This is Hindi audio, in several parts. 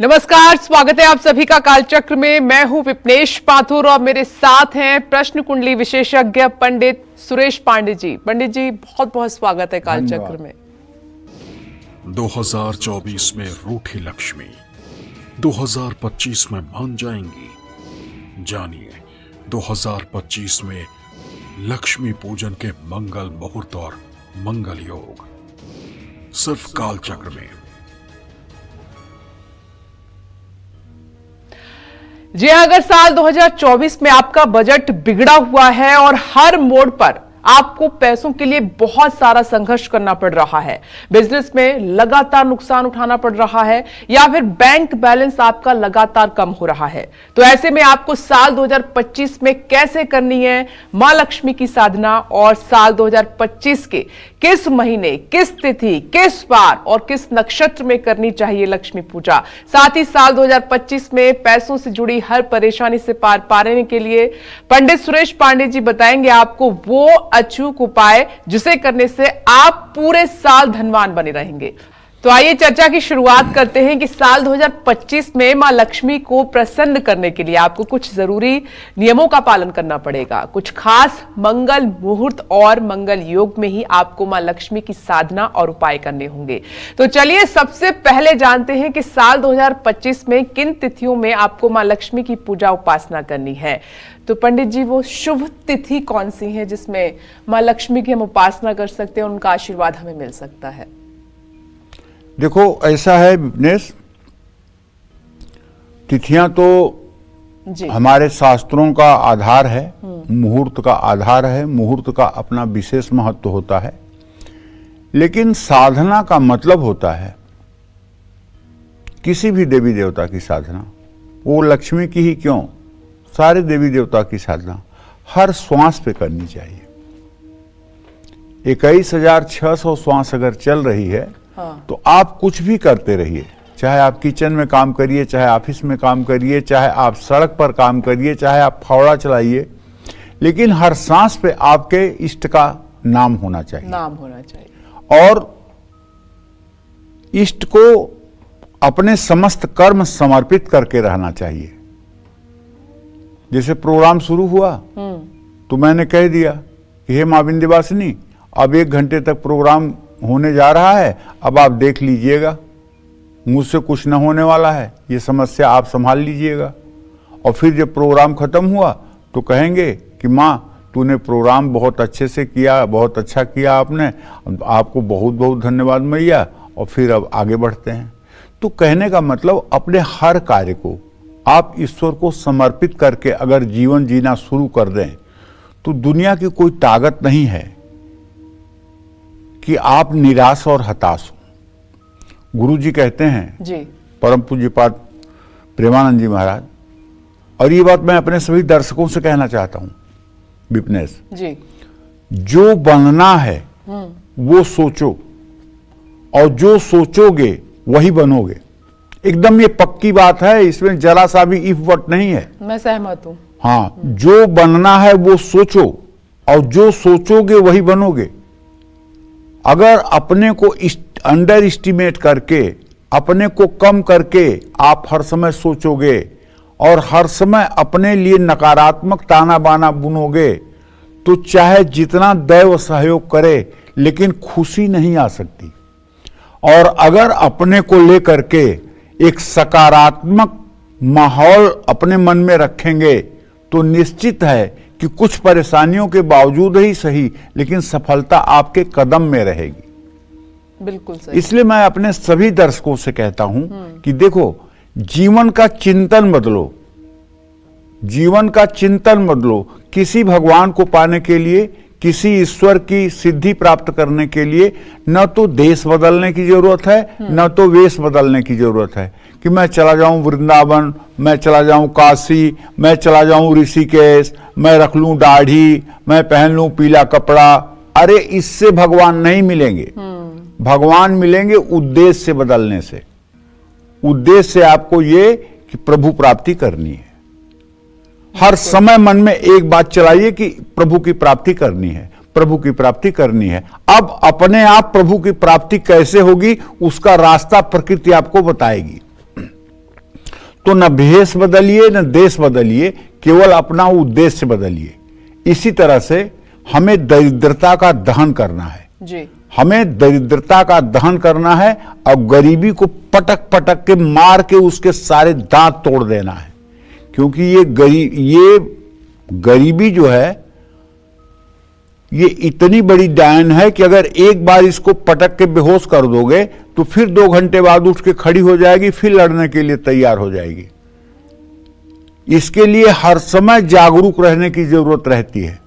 नमस्कार, स्वागत है आप सभी का कालचक्र में। मैं हूं विपनेश पाथुर और मेरे साथ हैं प्रश्न कुंडली विशेषज्ञ पंडित सुरेश पांडे जी। पंडित जी, बहुत बहुत स्वागत है कालचक्र में। 2024 में रूठी लक्ष्मी 2025 में मान जाएंगी। जानिए 2025 में लक्ष्मी पूजन के मंगल मुहूर्त और मंगल योग सिर्फ कालचक्र में। जी हाँ, अगर साल 2024 में आपका बजट बिगड़ा हुआ है और हर मोड़ पर आपको पैसों के लिए बहुत सारा संघर्ष करना पड़ रहा है, बिजनेस में लगातार नुकसान उठाना पड़ रहा है या फिर बैंक बैलेंस आपका लगातार कम हो रहा है, तो ऐसे में आपको साल 2025 में कैसे करनी है मां लक्ष्मी की साधना और साल 2025 के किस महीने, किस तिथि, किस बार और किस नक्षत्र में करनी चाहिए लक्ष्मी पूजा। साथ ही साल 2025 में पैसों से जुड़ी हर परेशानी से पार पाने के लिए पंडित सुरेश पांडे जी बताएंगे आपको वो अचूक उपाय जिसे करने से आप पूरे साल धनवान बने रहेंगे। तो आइए चर्चा की शुरुआत करते हैं कि साल 2025 में मां लक्ष्मी को प्रसन्न करने के लिए आपको कुछ जरूरी नियमों का पालन करना पड़ेगा। कुछ खास मंगल मुहूर्त और मंगल योग में ही आपको मां लक्ष्मी की साधना और उपाय करने होंगे। तो चलिए सबसे पहले जानते हैं कि साल 2025 में किन तिथियों में आपको मां लक्ष्मी की पूजा उपासना करनी है। तो पंडित जी, वो शुभ तिथि कौन सी है जिसमें मां लक्ष्मी की हम उपासना कर सकते हैं और उनका आशीर्वाद हमें मिल सकता है? देखो, ऐसा है विपनेश, तिथियां तो जी हमारे शास्त्रों का आधार है, मुहूर्त का आधार है, मुहूर्त का अपना विशेष महत्व होता है, लेकिन साधना का मतलब होता है किसी भी देवी देवता की साधना, वो लक्ष्मी की ही क्यों, सारे देवी देवता की साधना हर श्वास पे करनी चाहिए। 21,600 श्वास अगर चल रही है तो आप कुछ भी करते रहिए, चाहे आप किचन में काम करिए, चाहे ऑफिस में काम करिए, चाहे आप सड़क पर काम करिए, चाहे आप फावड़ा चलाइए, लेकिन हर सांस पे आपके इष्ट का नाम होना चाहिए। और इष्ट को अपने समस्त कर्म समर्पित करके रहना चाहिए। जैसे प्रोग्राम शुरू हुआ तो मैंने कह दिया कि हे मां विंध्यवासिनी, अब 1 घंटे तक प्रोग्राम होने जा रहा है, अब आप देख लीजिएगा, मुझसे कुछ न होने वाला है, ये समस्या आप संभाल लीजिएगा। और फिर जब प्रोग्राम खत्म हुआ तो कहेंगे कि माँ तूने प्रोग्राम बहुत अच्छे से किया, बहुत अच्छा किया आपने, आपको बहुत बहुत धन्यवाद मैया, और फिर अब आगे बढ़ते हैं। तो कहने का मतलब अपने हर कार्य को आप ईश्वर को समर्पित करके अगर जीवन जीना शुरू कर दें तो दुनिया की कोई ताकत नहीं है कि आप निराश और हताश हो। गुरु जी कहते हैं जी, परम पूज्यपाद प्रेमानंद जी महाराज, और ये बात मैं अपने सभी दर्शकों से कहना चाहता हूं विपनेश जी, जो बनना है वो सोचो, और जो सोचोगे वही बनोगे। एकदम ये पक्की बात है, इसमें जरा सा भी इफ वट नहीं है। मैं सहमत हूं। हाँ, जो बनना है वो सोचो और जो सोचोगे वही बनोगे। अगर अपने को अंडर एस्टिमेट करके, अपने को कम करके आप हर समय सोचोगे और हर समय अपने लिए नकारात्मक ताना बाना बुनोगे तो चाहे जितना दैव सहयोग करे लेकिन खुशी नहीं आ सकती। और अगर अपने को लेकर के एक सकारात्मक माहौल अपने मन में रखेंगे तो निश्चित है कि कुछ परेशानियों के बावजूद ही सही, लेकिन सफलता आपके कदम में रहेगी। बिल्कुल सही। इसलिए मैं अपने सभी दर्शकों से कहता हूं कि देखो, जीवन का चिंतन बदलो, जीवन का चिंतन बदलो। किसी भगवान को पाने के लिए, किसी ईश्वर की सिद्धि प्राप्त करने के लिए न तो देश बदलने की जरूरत है, न तो वेश बदलने की जरूरत है कि मैं चला जाऊं वृंदावन, मैं चला जाऊं काशी, मैं चला जाऊं ऋषिकेश, मैं रख लूं दाढ़ी, मैं पहन लूं पीला कपड़ा। अरे इससे भगवान नहीं मिलेंगे। भगवान मिलेंगे उद्देश्य से बदलने से। उद्देश्य से आपको ये कि प्रभु प्राप्ति करनी है। हर समय मन में एक बात चलाइए कि प्रभु की प्राप्ति करनी है, प्रभु की प्राप्ति करनी है। अब अपने आप प्रभु की प्राप्ति कैसे होगी उसका रास्ता प्रकृति आपको बताएगी। तो न भेष बदलिए न देश बदलिए, केवल अपना उद्देश्य बदलिए। इसी तरह से हमें दरिद्रता का दहन करना है जी। हमें दरिद्रता का दहन करना है और गरीबी को पटक पटक के मार के उसके सारे दांत तोड़ देना है। क्योंकि ये गरीबी जो है ये इतनी बड़ी डायन है कि अगर एक बार इसको पटक के बेहोश कर दोगे तो फिर 2 घंटे बाद उठ के खड़ी हो जाएगी, फिर लड़ने के लिए तैयार हो जाएगी। इसके लिए हर समय जागरूक रहने की जरूरत रहती है।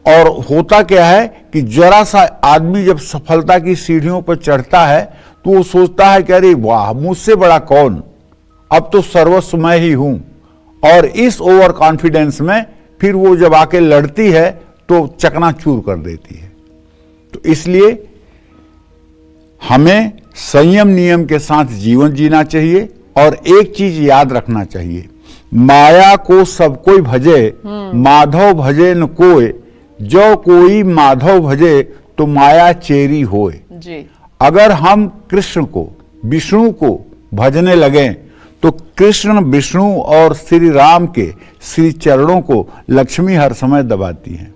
और होता क्या है कि जरा सा आदमी जब सफलता की सीढ़ियों पर चढ़ता है तो वो सोचता है कि अरे वाह, मुझसे बड़ा कौन, अब तो सर्वस्व मैं ही हूं। और इस ओवर कॉन्फिडेंस में फिर वो जब आके लड़ती है तो चकनाचूर कर देती है। तो इसलिए हमें संयम नियम के साथ जीवन जीना चाहिए। और एक चीज याद रखना चाहिए, माया को सब कोई भजे, माधव भजे न कोय, जो कोई माधव भजे तो माया चेरी होए। जी। अगर हम कृष्ण को, विष्णु को भजने लगें तो कृष्ण, विष्णु और श्री राम के श्री चरणों को लक्ष्मी हर समय दबाती हैं।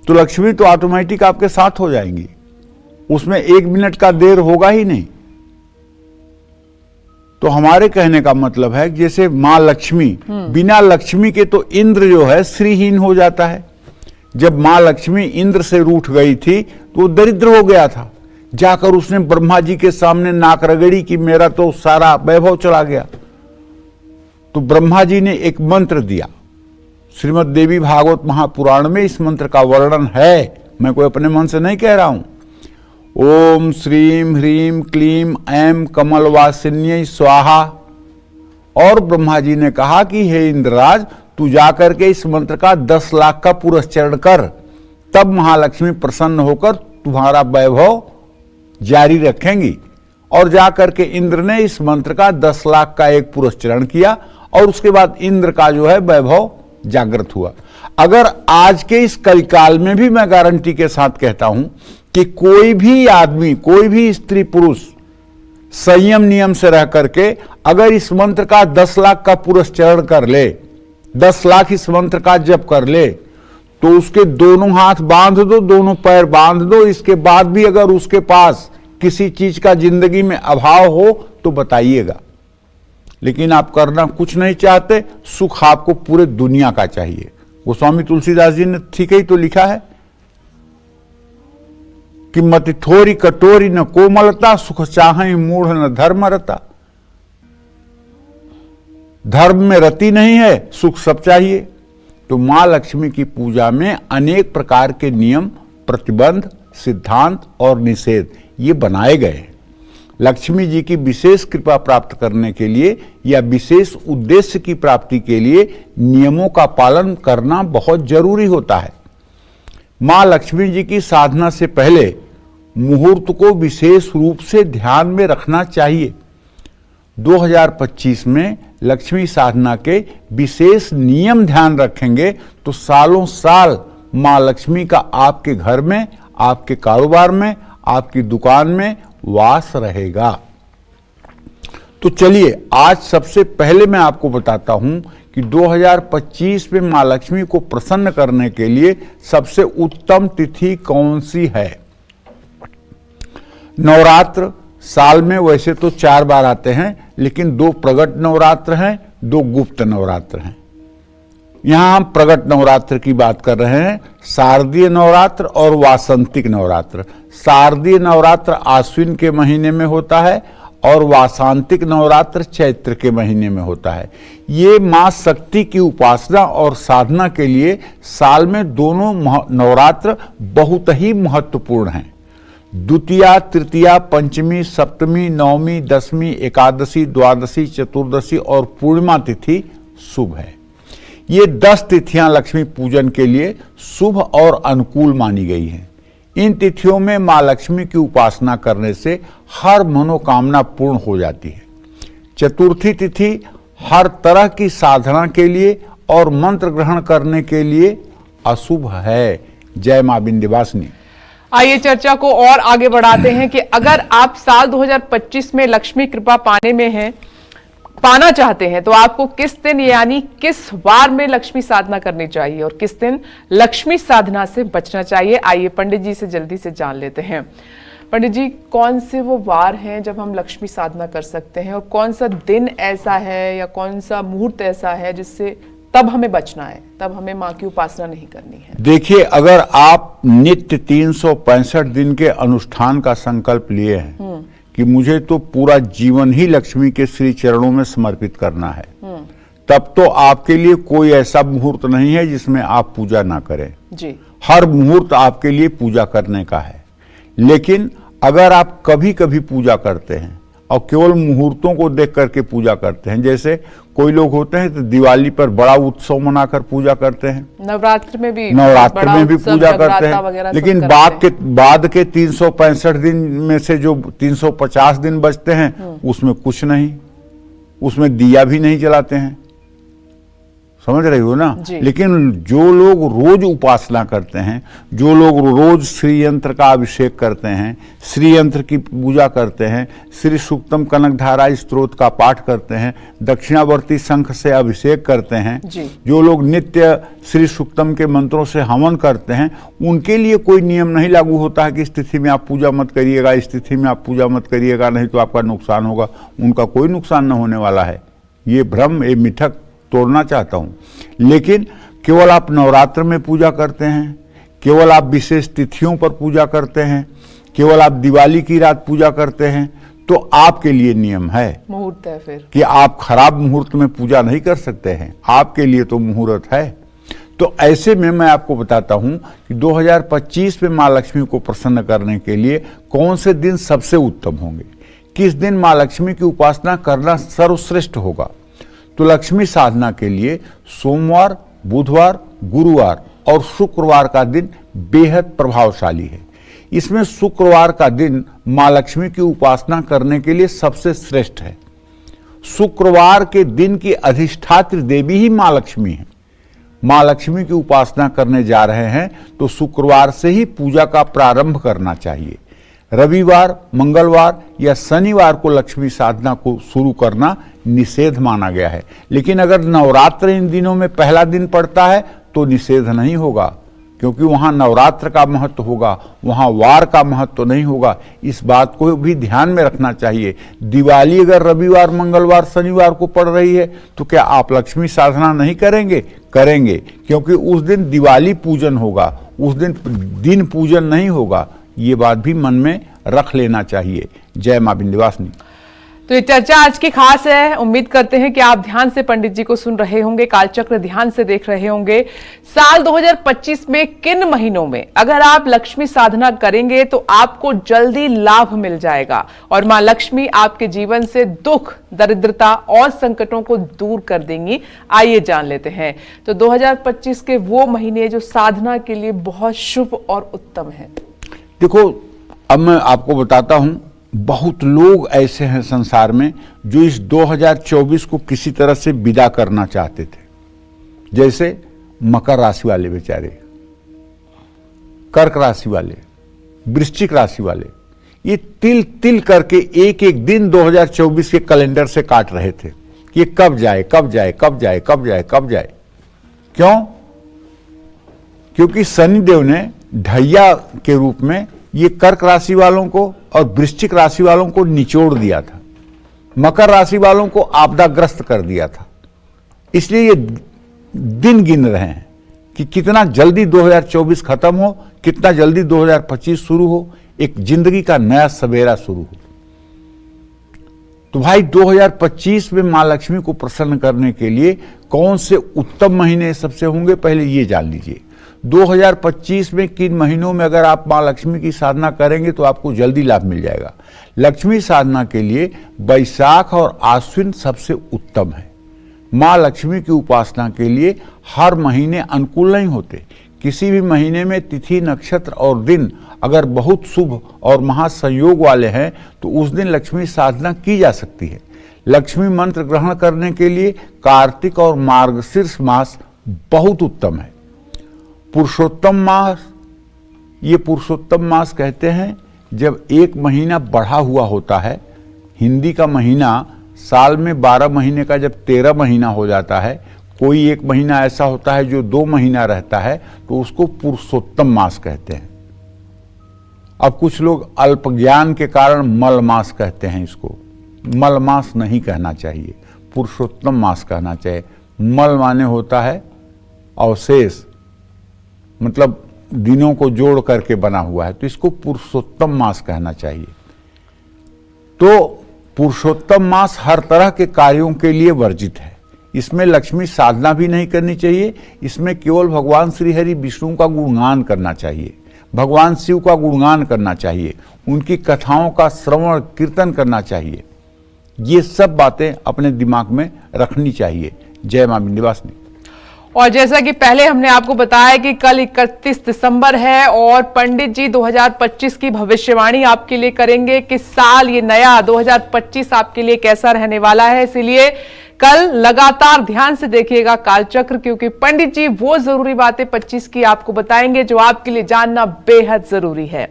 तो लक्ष्मी तो ऑटोमेटिक आपके साथ हो जाएंगी, उसमें 1 मिनट का देर होगा ही नहीं। तो हमारे कहने का मतलब है जैसे मां लक्ष्मी, बिना लक्ष्मी के तो इंद्र जो है श्रीहीन हो जाता है। जब मां लक्ष्मी इंद्र से रूठ गई थी तो वो दरिद्र हो गया था। जाकर उसने ब्रह्मा जी के सामने नाक रगड़ी कि मेरा तो सारा वैभव चला गया। तो ब्रह्मा जी ने एक मंत्र दिया, श्रीमद् देवी भागवत महापुराण में इस मंत्र का वर्णन है, मैं कोई अपने मन से नहीं कह रहा हूं। ओम श्रीम ह्रीम क्लीम ऐम कमलवासिन्यै स्वाहा। और ब्रह्मा जी ने कहा कि हे इंद्रराज, तू जाकर के इस मंत्र का 10 लाख का पुरस्चरण कर, तब महालक्ष्मी प्रसन्न होकर तुम्हारा वैभव जारी रखेंगी। और जाकर के इंद्र ने इस मंत्र का 10 लाख का एक पुरस्चरण किया और उसके बाद इंद्र का जो है वैभव जागृत हुआ। अगर आज के इस कलिकाल में भी मैं गारंटी के साथ कहता हूं कि कोई भी आदमी, कोई भी स्त्री पुरुष संयम नियम से रह करके अगर इस मंत्र का 10 लाख का पुरस्चरण कर ले, 10 लाख इस मंत्र का जप कर ले, तो उसके दोनों हाथ बांध दो, दोनों पैर बांध दो। इसके बाद भी अगर उसके पास किसी चीज का जिंदगी में अभाव हो तो बताइएगा। लेकिन आप करना कुछ नहीं चाहते, सुख आपको पूरे दुनिया का चाहिए। गोस्वामी तुलसीदास जी ने ठीक ही तो लिखा है कि मति थोरी कटोरी न कोमलता, सुख चाहे मूढ़ न धर्म रता। धर्म में रति नहीं है, सुख सब चाहिए। तो मां लक्ष्मी की पूजा में अनेक प्रकार के नियम, प्रतिबंध, सिद्धांत और निषेध ये बनाए गए हैं। लक्ष्मी जी की विशेष कृपा प्राप्त करने के लिए या विशेष उद्देश्य की प्राप्ति के लिए नियमों का पालन करना बहुत जरूरी होता है। मां लक्ष्मी जी की साधना से पहले मुहूर्त को विशेष रूप से ध्यान में रखना चाहिए। 2025 में लक्ष्मी साधना के विशेष नियम ध्यान रखेंगे तो सालों साल मां लक्ष्मी का आपके घर में, आपके कारोबार में, आपकी दुकान में वास रहेगा। तो चलिए आज सबसे पहले मैं आपको बताता हूं कि 2025 में मां लक्ष्मी को प्रसन्न करने के लिए सबसे उत्तम तिथि कौन सी है। नवरात्र साल में वैसे तो 4 बार आते हैं, लेकिन 2 प्रगट नवरात्र हैं, 2 गुप्त नवरात्र हैं। यहां हम प्रगट नवरात्र की बात कर रहे हैं, शारदीय नवरात्र और वासंतिक नवरात्र। शारदीय नवरात्र आश्विन के महीने में होता है और वासंतिक नवरात्र चैत्र के महीने में होता है। ये मां शक्ति की उपासना और साधना के लिए साल में दोनों नवरात्र बहुत ही महत्वपूर्ण हैं। द्वितीया, तृतीया, पंचमी, सप्तमी, नवमी, दशमी, एकादशी, द्वादशी, चतुर्दशी और पूर्णिमा तिथि शुभ है। ये 10 तिथियां लक्ष्मी पूजन के लिए शुभ और अनुकूल मानी गई हैं। इन तिथियों में मां लक्ष्मी की उपासना करने से हर मनोकामना पूर्ण हो जाती है। चतुर्थी तिथि हर तरह की साधना के लिए और मंत्र ग्रहण करने के लिए अशुभ है। जय मां विंध्यवासिनी। आइए चर्चा को और आगे बढ़ाते हैं कि अगर आप साल 2025 में लक्ष्मी कृपा पाने में हैं पाना चाहते हैं तो आपको किस दिन यानी किस वार में लक्ष्मी साधना करनी चाहिए और किस दिन लक्ष्मी साधना से बचना चाहिए, आइए पंडित जी से जल्दी से जान लेते हैं। पंडित जी, कौन से वो वार हैं जब हम लक्ष्मी साधना कर सकते हैं और कौन सा दिन ऐसा है या कौन सा मुहूर्त ऐसा है जिससे तब हमें बचना है, तब हमें माँ की उपासना नहीं करनी है? देखिए, अगर आप नित्य 365 दिन के अनुष्ठान का संकल्प लिए हैं कि मुझे तो पूरा जीवन ही लक्ष्मी के श्री चरणों में समर्पित करना है, तब तो आपके लिए कोई ऐसा मुहूर्त नहीं है जिसमें आप पूजा ना करें जी। हर मुहूर्त आपके लिए पूजा करने का है। लेकिन अगर आप कभी कभी पूजा करते हैं और केवल मुहूर्तों को देख करके पूजा करते हैं, जैसे कोई लोग होते हैं तो दिवाली पर बड़ा उत्सव मनाकर पूजा करते हैं, नवरात्र में भी पूजा करते हैं, लेकिन बाद के 365 दिन में से जो 350 दिन बचते हैं उसमें कुछ नहीं, उसमें दिया भी नहीं जलाते हैं, समझ रही हो ना। लेकिन जो लोग रोज उपासना करते हैं, जो लोग रोज श्री यंत्र का अभिषेक करते हैं, श्री यंत्र की पूजा करते हैं, श्री सूक्तम कनकधारा स्तोत्र का पाठ करते हैं, दक्षिणावर्ती शंख से अभिषेक करते हैं, जो लोग नित्य श्री सूक्तम के मंत्रों से हवन करते हैं, उनके लिए कोई नियम नहीं लागू होता है कि इस तिथि में आप पूजा मत करिएगा, इस तिथि में आप पूजा मत करिएगा, नहीं तो आपका नुकसान होगा। उनका कोई नुकसान न होने वाला है। ये भ्रम, ये मिथक तोड़ना चाहता हूं। लेकिन केवल आप नवरात्र में पूजा करते हैं, केवल आप विशेष तिथियों पर पूजा करते हैं, केवल आप दिवाली की रात पूजा करते हैं, तो आपके लिए नियम है, मुहूर्त है फिर कि आप खराब मुहूर्त में पूजा नहीं कर सकते हैं। आपके लिए तो मुहूर्त है। तो ऐसे में मैं आपको बताता हूं कि 2025 में माँ लक्ष्मी को प्रसन्न करने के लिए कौन से दिन सबसे उत्तम होंगे, किस दिन माँ लक्ष्मी की उपासना करना सर्वश्रेष्ठ होगा। तो लक्ष्मी साधना के लिए सोमवार, बुधवार, गुरुवार और शुक्रवार का दिन बेहद प्रभावशाली है। इसमें शुक्रवार का दिन माँ लक्ष्मी की उपासना करने के लिए सबसे श्रेष्ठ है। शुक्रवार के दिन की अधिष्ठात्री देवी ही माँ लक्ष्मी है। माँ लक्ष्मी की उपासना करने जा रहे हैं तो शुक्रवार से ही पूजा का प्रारंभ करना चाहिए। रविवार, मंगलवार या शनिवार को लक्ष्मी साधना को शुरू करना निषेध माना गया है। लेकिन अगर नवरात्र इन दिनों में पहला दिन पड़ता है तो निषेध नहीं होगा, क्योंकि वहां नवरात्र का महत्व होगा, वहां वार का महत्व नहीं होगा। इस बात को भी ध्यान में रखना चाहिए। दिवाली अगर रविवार, मंगलवार, शनिवार को पड़ रही है तो क्या आप लक्ष्मी साधना नहीं करेंगे? करेंगे, क्योंकि उस दिन दिवाली पूजन होगा, उस दिन पूजन नहीं होगा। ये बात भी मन में रख लेना चाहिए। जय मां विंध्यवासिनी। तो ये चर्चा आज की खास है। उम्मीद करते हैं कि आप ध्यान से पंडित जी को सुन रहे होंगे, कालचक्र ध्यान से देख रहे होंगे। साल 2025 में किन महीनों में अगर आप लक्ष्मी साधना करेंगे तो आपको जल्दी लाभ मिल जाएगा और मां लक्ष्मी आपके जीवन से दुख, दरिद्रता और संकटों को दूर कर देंगी। आइए जान लेते हैं। तो 2025 के वो महीने जो साधना के लिए बहुत शुभ और उत्तम है। देखो, अब मैं आपको बताता हूं, बहुत लोग ऐसे हैं संसार में जो इस 2024 को किसी तरह से विदा करना चाहते थे। जैसे मकर राशि वाले बेचारे, कर्क राशि वाले, वृश्चिक राशि वाले, ये तिल तिल करके एक एक दिन 2024 के कैलेंडर से काट रहे थे कि ये कब जाए, कब जाए, कब जाए, कब जाए, कब जाए। क्यों? क्योंकि शनिदेव ने ढैया के रूप में ये कर्क राशि वालों को और वृश्चिक राशि वालों को निचोड़ दिया था, मकर राशि वालों को आपदाग्रस्त कर दिया था। इसलिए ये दिन गिन रहे हैं कि कितना जल्दी 2024 खत्म हो, कितना जल्दी 2025 शुरू हो, एक जिंदगी का नया सवेरा शुरू हो। तो भाई 2025 में मां लक्ष्मी को प्रसन्न करने के लिए कौन से उत्तम महीने सबसे होंगे, पहले ये जान लीजिए। 2025 में किन महीनों में अगर आप मां लक्ष्मी की साधना करेंगे तो आपको जल्दी लाभ मिल जाएगा। लक्ष्मी साधना के लिए बैसाख और आश्विन सबसे उत्तम है। मां लक्ष्मी की उपासना के लिए हर महीने अनुकूल नहीं होते। किसी भी महीने में तिथि, नक्षत्र और दिन अगर बहुत शुभ और महासंयोग वाले हैं तो उस दिन लक्ष्मी साधना की जा सकती है। लक्ष्मी मंत्र ग्रहण करने के लिए कार्तिक और मार्गशीर्ष मास बहुत उत्तम है। पुरुषोत्तम मास, ये पुरुषोत्तम मास कहते हैं जब एक महीना बढ़ा हुआ होता है। हिंदी का महीना साल में 12 महीने का जब 13 महीना हो जाता है, कोई एक महीना ऐसा होता है जो 2 महीना रहता है, तो उसको पुरुषोत्तम मास कहते हैं। अब कुछ लोग अल्प ज्ञान के कारण मल मास कहते हैं, इसको मल मास नहीं कहना चाहिए, पुरुषोत्तम मास कहना चाहिए। मल माने होता है अवशेष, मतलब दिनों को जोड़ करके बना हुआ है, तो इसको पुरुषोत्तम मास कहना चाहिए। तो पुरुषोत्तम मास हर तरह के कार्यों के लिए वर्जित है। इसमें लक्ष्मी साधना भी नहीं करनी चाहिए, इसमें केवल भगवान श्री हरि विष्णु का गुणगान करना चाहिए, भगवान शिव का गुणगान करना चाहिए, उनकी कथाओं का श्रवण कीर्तन करना चाहिए। ये सब बातें अपने दिमाग में रखनी चाहिए। जय मां विंध्यवासिनी। और जैसा कि पहले हमने आपको बताया कि कल 31 दिसंबर है और पंडित जी 2025 की भविष्यवाणी आपके लिए करेंगे कि साल ये नया 2025 आपके लिए कैसा रहने वाला है। इसलिए कल लगातार ध्यान से देखिएगा कालचक्र, क्योंकि पंडित जी वो जरूरी बातें 25 की आपको बताएंगे जो आपके लिए जानना बेहद जरूरी है।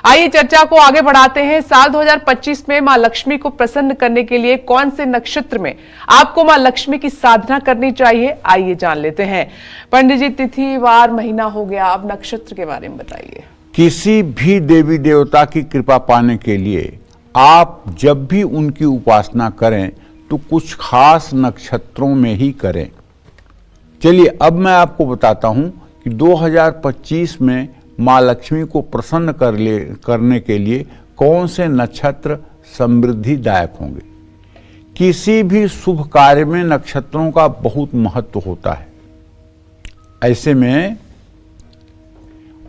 आइए चर्चा को आगे बढ़ाते हैं। साल 2025 में मां लक्ष्मी को प्रसन्न करने के लिए कौन से नक्षत्र में आपको मां लक्ष्मी की साधना करनी चाहिए, आइए जान लेते हैं। पंडित जी, तिथि वार महीना हो गया, अब नक्षत्र के बारे में बताइए। किसी भी देवी देवता की कृपा पाने के लिए आप जब भी उनकी उपासना करें तो कुछ खास नक्षत्रों में ही करें। चलिए अब मैं आपको बताता हूं कि 2025 में मां लक्ष्मी को प्रसन्न करने के लिए कौन से नक्षत्र समृद्धिदायक होंगे। किसी भी शुभ कार्य में नक्षत्रों का बहुत महत्व होता है। ऐसे में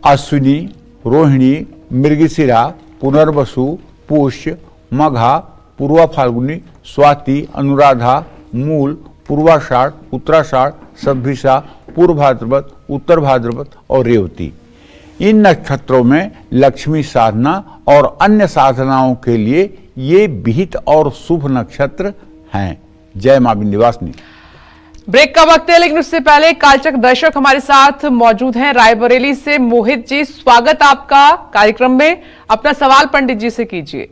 अश्विनी, रोहिणी, मृगशिरा, पुनर्वसु, पुष्य, मघा, पूर्वा फाल्गुनी, स्वाति, अनुराधा, मूल, पूर्वाषाढ़, उत्तराषाढ़, शतभिषा, पूर्व भाद्रपद, उत्तर भाद्रपद और रेवती, इन नक्षत्रों में लक्ष्मी साधना और अन्य साधनाओं के लिए ये विहित और शुभ नक्षत्र हैं। जय मां विंध्यवासिनी। ब्रेक का वक्त है, लेकिन उससे पहले कालचक्र दर्शक हमारे साथ मौजूद हैं रायबरेली से। मोहित जी, स्वागत आपका कार्यक्रम में। अपना सवाल पंडित जी से कीजिए।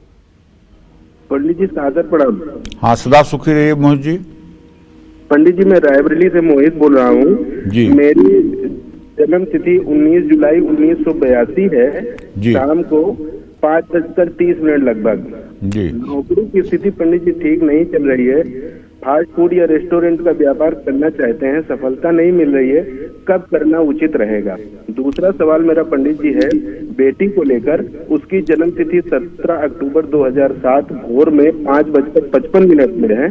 पंडित जी सादर प्रणाम। हाँ, सदा सुखी रहिए मोहित जी। पंडित जी, मैं रायबरेली से मोहित बोल रहा हूँ जी। मेरी जन्म तिथि 19 जुलाई 1982 है जी। शाम को 5:30 लगभग जी। नौकरी की स्थिति पंडित जी ठीक नहीं चल रही है। फास्ट फूड या रेस्टोरेंट का व्यापार करना चाहते हैं, सफलता नहीं मिल रही है, कब करना उचित रहेगा। दूसरा सवाल मेरा पंडित जी है बेटी को लेकर। उसकी जन्म तिथि 17 अक्टूबर 2007 भोर में 5:55 में है।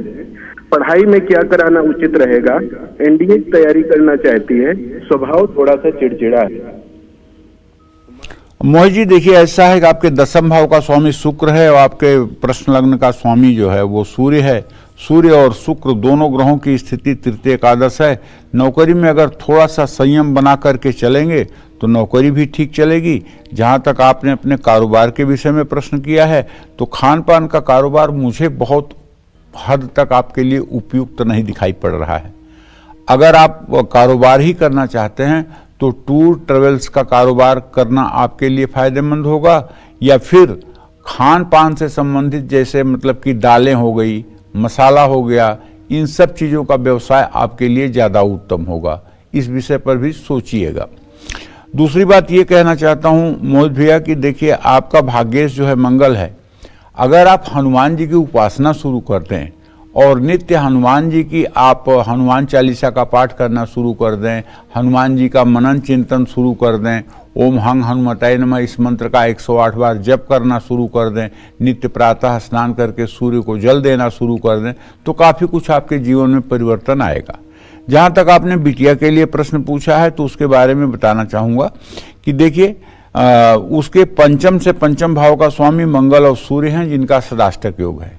पढ़ाई में क्या कराना उचित रहेगा। एनडीए की तैयारी करना चाहती है, स्वभाव थोड़ा सा चिड़चिड़ा है। मोहित जी देखिए, ऐसा है कि आपके दसम भाव का स्वामी शुक्र है और आपके प्रश्न लग्न का स्वामी जो है वो सूर्य है। सूर्य और शुक्र दोनों ग्रहों की स्थिति तृतीय एकादश है। नौकरी में अगर थोड़ा सा संयम बना करके चलेंगे तो नौकरी भी ठीक चलेगी। जहाँ तक आपने अपने कारोबार के विषय में प्रश्न किया है, तो खान पान का कारोबार मुझे बहुत हद तक आपके लिए उपयुक्त नहीं दिखाई पड़ रहा है। अगर आप कारोबार ही करना चाहते हैं तो टूर ट्रेवल्स का कारोबार करना आपके लिए फायदेमंद होगा, या फिर खान पान से संबंधित जैसे मतलब कि दालें हो गई, मसाला हो गया, इन सब चीज़ों का व्यवसाय आपके लिए ज़्यादा उत्तम होगा। इस विषय पर भी सोचिएगा। दूसरी बात ये कहना चाहता हूँ मोहित भैया कि देखिए, आपका भाग्येश जो है मंगल है। अगर आप हनुमान जी की उपासना शुरू करते हैं और नित्य हनुमान जी की आप हनुमान चालीसा का पाठ करना शुरू कर दें, हनुमान जी का मनन चिंतन शुरू कर दें, ओम हंग हनुमताय नमः इस मंत्र का 108 बार जप करना शुरू कर दें, नित्य प्रातः स्नान करके सूर्य को जल देना शुरू कर दें, तो काफ़ी कुछ आपके जीवन में परिवर्तन आएगा। जहाँ तक आपने बिटिया के लिए प्रश्न पूछा है तो उसके बारे में बताना चाहूँगा कि देखिए, उसके पंचम से पंचम भाव का स्वामी मंगल और सूर्य हैं, जिनका सदाष्टक योग है।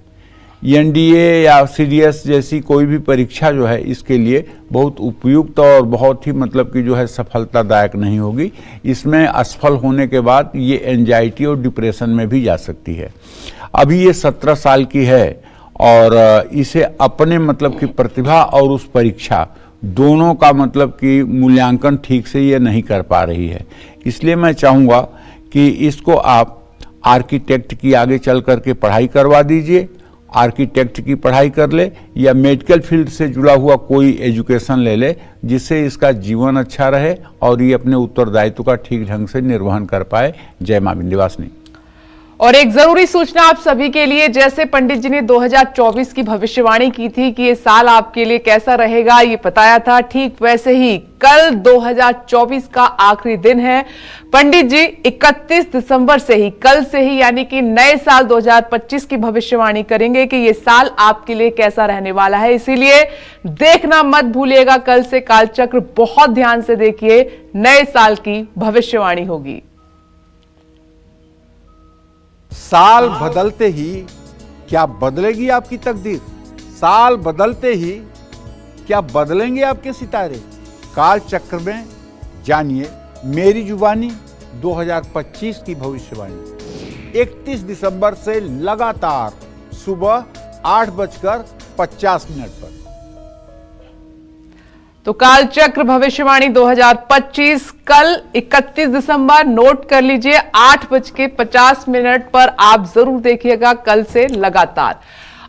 एनडीए या सीडीएस जैसी कोई भी परीक्षा जो है इसके लिए बहुत उपयुक्त और बहुत ही मतलब कि जो है सफलतादायक नहीं होगी। इसमें असफल होने के बाद ये एंजाइटी और डिप्रेशन में भी जा सकती है। अभी ये 17 साल की है और इसे अपने मतलब की प्रतिभा और उस परीक्षा दोनों का मतलब कि मूल्यांकन ठीक से ये नहीं कर पा रही है। इसलिए मैं चाहूँगा कि इसको आप आर्किटेक्ट की आगे चल करके पढ़ाई करवा दीजिए आर्किटेक्ट की पढ़ाई कर ले या मेडिकल फील्ड से जुड़ा हुआ कोई एजुकेशन ले ले, जिससे इसका जीवन अच्छा रहे और ये अपने उत्तरदायित्व का ठीक ढंग से निर्वहन कर पाए। जय मां विंध्यवासिनी। और एक जरूरी सूचना आप सभी के लिए, जैसे पंडित जी ने 2024 की भविष्यवाणी की थी कि ये साल आपके लिए कैसा रहेगा, ये बताया था, ठीक वैसे ही कल 2024 का आखिरी दिन है। पंडित जी 31 दिसंबर से ही, कल से ही, यानी कि नए साल 2025 की भविष्यवाणी करेंगे कि ये साल आपके लिए कैसा रहने वाला है। इसीलिए देखना मत भूलिएगा, कल से कालचक्र बहुत ध्यान से देखिए, नए साल की भविष्यवाणी होगी। साल बदलते ही क्या बदलेगी आपकी तकदीर? साल बदलते ही क्या बदलेंगे आपके सितारे? काल चक्र में जानिए मेरी जुबानी 2025 की भविष्यवाणी। 31 दिसंबर से लगातार सुबह 8:50 पर। तो कालचक्र भविष्यवाणी 2025 कल 31 दिसंबर, नोट कर लीजिए, 8:50 पर आप जरूर देखिएगा कल से लगातार।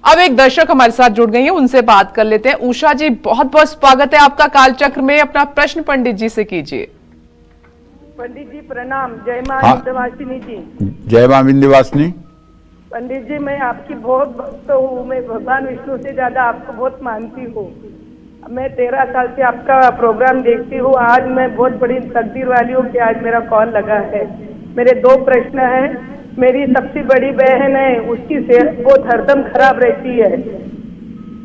अब एक दर्शक हमारे साथ जुड़ गई है, उनसे बात कर लेते हैं। उषा जी, बहुत बहुत स्वागत है आपका कालचक्र में। अपना प्रश्न पंडित जी से कीजिए। पंडित जी प्रणाम। जय मां हाँ। विंध्यवासिनी जी। जय मां विंध्यवासिनी। पंडित जी मैं आपकी बहुत भक्त हूँ, मैं भगवान विष्णु से ज्यादा आपको बहुत मानती हूँ। मैं 13 साल से आपका प्रोग्राम देखती हूँ। आज मैं बहुत बड़ी तकदीर वाली हूँ कि आज मेरा कॉल लगा है। मेरे 2 प्रश्न हैं। मेरी सबसे बड़ी बहन है, उसकी सेहत बहुत हरदम खराब रहती है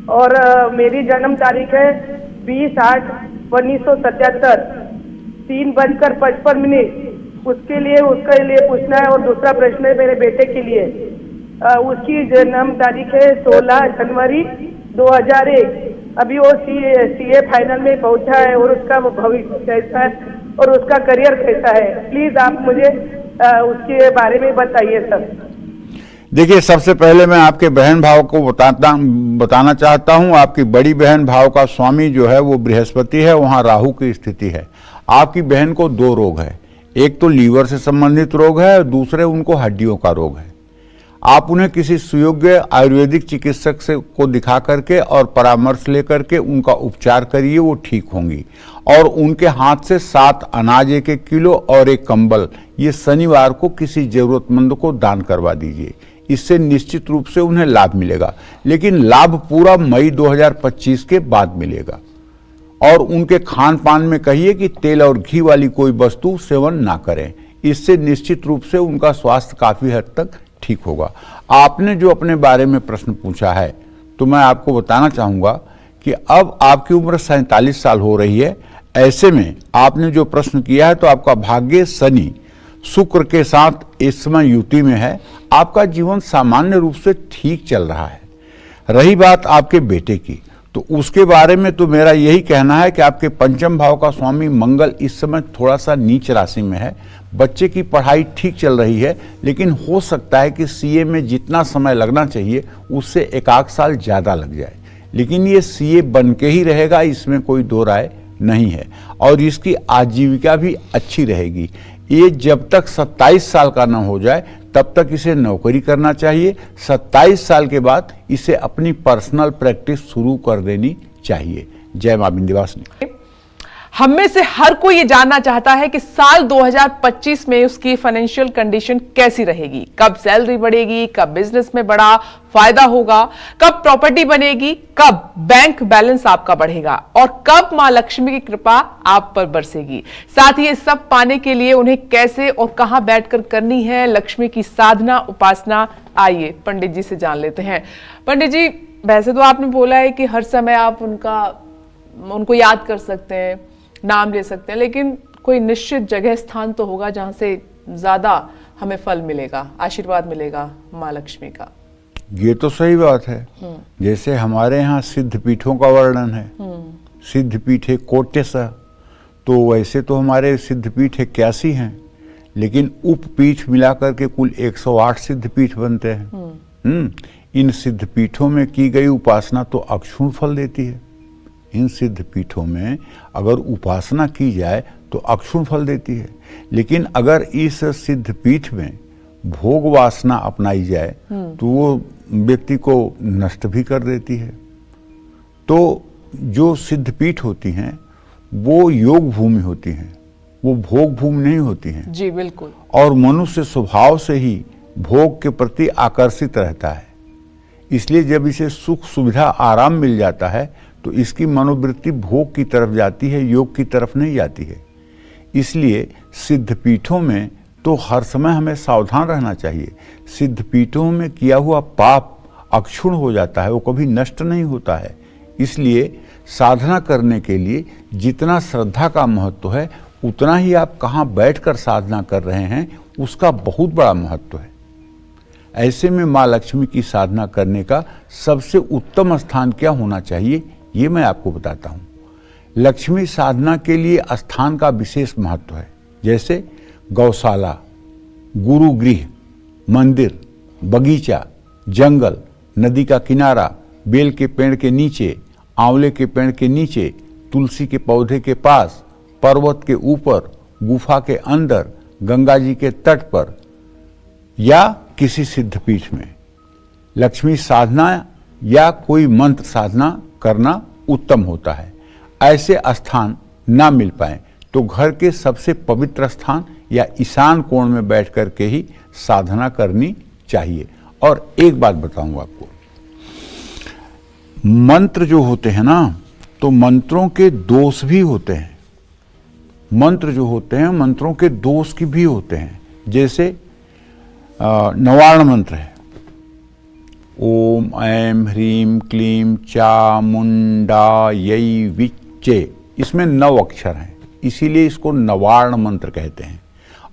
और मेरी जन्म तारीख है 20/8/1977, 3:55। उसके लिए पूछना है। और दूसरा प्रश्न है मेरे बेटे के लिए। उसकी जन्म तारीख है 16 जनवरी 2001। अभी वो सीए फाइनल में पहुंचा है और उसका भविष्य कैसा है और उसका करियर कैसा है, प्लीज आप मुझे उसके बारे में बताइए सर। देखिए, सबसे पहले मैं आपके बहन भाव को बताना चाहता हूं। आपकी बड़ी बहन भाव का स्वामी जो है वो बृहस्पति है, वहां राहु की स्थिति है। आपकी बहन को 2 रोग है, एक तो लीवर से संबंधित रोग है और दूसरे उनको हड्डियों का रोग है। आप उन्हें किसी सुयोग्य आयुर्वेदिक चिकित्सक से को दिखा करके और परामर्श लेकर के उनका उपचार करिए, वो ठीक होंगी। और उनके हाथ से 7 अनाज 1-1 किलो और 1 कंबल ये शनिवार को किसी जरूरतमंद को दान करवा दीजिए। इससे निश्चित रूप से उन्हें लाभ मिलेगा, लेकिन लाभ पूरा मई 2025 के बाद मिलेगा। और उनके खान पान में कहिए कि तेल और घी वाली कोई वस्तु सेवन ना करें। इससे निश्चित रूप से उनका स्वास्थ्य काफी हद तक ठीक होगा। आपने जो अपने बारे में प्रश्न पूछा है, तो मैं आपको बताना चाहूंगा कि अब आपकी उम्र 47 साल हो रही है। ऐसे में आपने जो प्रश्न किया है, तो आपका भाग्य शनि शुक्र के साथ इस समय युति में है। आपका जीवन सामान्य रूप से ठीक चल रहा है। रही बात आपके बेटे की, तो उसके बारे में तो मेरा यही कहना है कि आपके पंचम भाव का स्वामी मंगल इस समय थोड़ा सा नीच राशि में है। बच्चे की पढ़ाई ठीक चल रही है, लेकिन हो सकता है कि सीए में जितना समय लगना चाहिए उससे 1-8 साल ज़्यादा लग जाए। लेकिन ये सीए बन के ही रहेगा, इसमें कोई 2 राय नहीं है। और इसकी आजीविका भी अच्छी रहेगी। ये जब तक 27 साल का ना हो जाए तब तक इसे नौकरी करना चाहिए। 27 साल के बाद इसे अपनी पर्सनल प्रैक्टिस शुरू कर देनी चाहिए। जय मां विंध्यवासिनी। हम में से हर कोई ये जानना चाहता है कि साल 2025 में उसकी फाइनेंशियल कंडीशन कैसी रहेगी, कब सैलरी बढ़ेगी, कब बिजनेस में बड़ा फायदा होगा, कब प्रॉपर्टी बनेगी, कब बैंक बैलेंस आपका बढ़ेगा और कब मां लक्ष्मी की कृपा आप पर बरसेगी। साथ ही ये सब पाने के लिए उन्हें कैसे और कहां बैठकर करनी है लक्ष्मी की साधना उपासना, आइए पंडित जी से जान लेते हैं। पंडित जी, वैसे तो आपने बोला है कि हर समय आप उनको याद कर सकते हैं, नाम ले सकते हैं, लेकिन कोई निश्चित जगह स्थान तो होगा जहां से ज्यादा हमें फल मिलेगा, आशीर्वाद मिलेगा मां लक्ष्मी का। ये तो सही बात है। जैसे हमारे यहाँ सिद्ध पीठों का वर्णन है, सिद्ध पीठ है कोट्यसा, तो वैसे तो हमारे सिद्ध पीठ 81 हैं, लेकिन उपपीठ मिलाकर के कुल 108 सिद्ध पीठ बनते हैं। इन सिद्ध पीठों में की गई उपासना तो अक्षुण फल देती है। इन सिद्ध पीठों में अगर उपासना की जाए तो अक्षुण फल देती है। लेकिन अगर इस सिद्ध पीठ में भोग वासना अपनाई जाए तो वो व्यक्ति को नष्ट भी कर देती है। तो जो सिद्धपीठ होती हैं वो योग भूमि होती हैं, वो भोग भूमि नहीं होती हैं। जी बिल्कुल। और मनुष्य स्वभाव से ही भोग के प्रति आकर्षित रहता है, इसलिए जब इसे सुख सुविधा आराम मिल जाता है तो इसकी मनोवृत्ति भोग की तरफ जाती है, योग की तरफ नहीं जाती है। इसलिए सिद्धपीठों में तो हर समय हमें सावधान रहना चाहिए। सिद्धपीठों में किया हुआ पाप अक्षुण हो जाता है, वो कभी नष्ट नहीं होता है। इसलिए साधना करने के लिए जितना श्रद्धा का महत्व है उतना ही आप कहाँ बैठकर साधना कर रहे हैं उसका बहुत बड़ा महत्व है। ऐसे में माँ लक्ष्मी की साधना करने का सबसे उत्तम स्थान क्या होना चाहिए ये मैं आपको बताता हूँ। लक्ष्मी साधना के लिए स्थान का विशेष महत्व है, जैसे गौशाला, गुरुगृह, मंदिर, बगीचा, जंगल, नदी का किनारा, बेल के पेड़ के नीचे, आंवले के पेड़ के नीचे, तुलसी के पौधे के पास, पर्वत के ऊपर, गुफा के अंदर, गंगा जी के तट पर या किसी सिद्धपीठ में लक्ष्मी साधना या कोई मंत्र साधना करना उत्तम होता है। ऐसे स्थान ना मिल पाए तो घर के सबसे पवित्र स्थान या ईशान कोण में बैठ कर के ही साधना करनी चाहिए। और एक बात बताऊंगा आपको, मंत्र जो होते हैं ना तो मंत्रों के दोष भी होते हैं। मंत्र जो होते हैं मंत्रों के दोष की भी होते हैं। जैसे नवार्ण मंत्र है, ओम ऐं ह्रीं क्लीं चामुंडायै विच्चे, इसमें 9 अक्षर हैं, इसीलिए इसको नवार्ण मंत्र कहते हैं।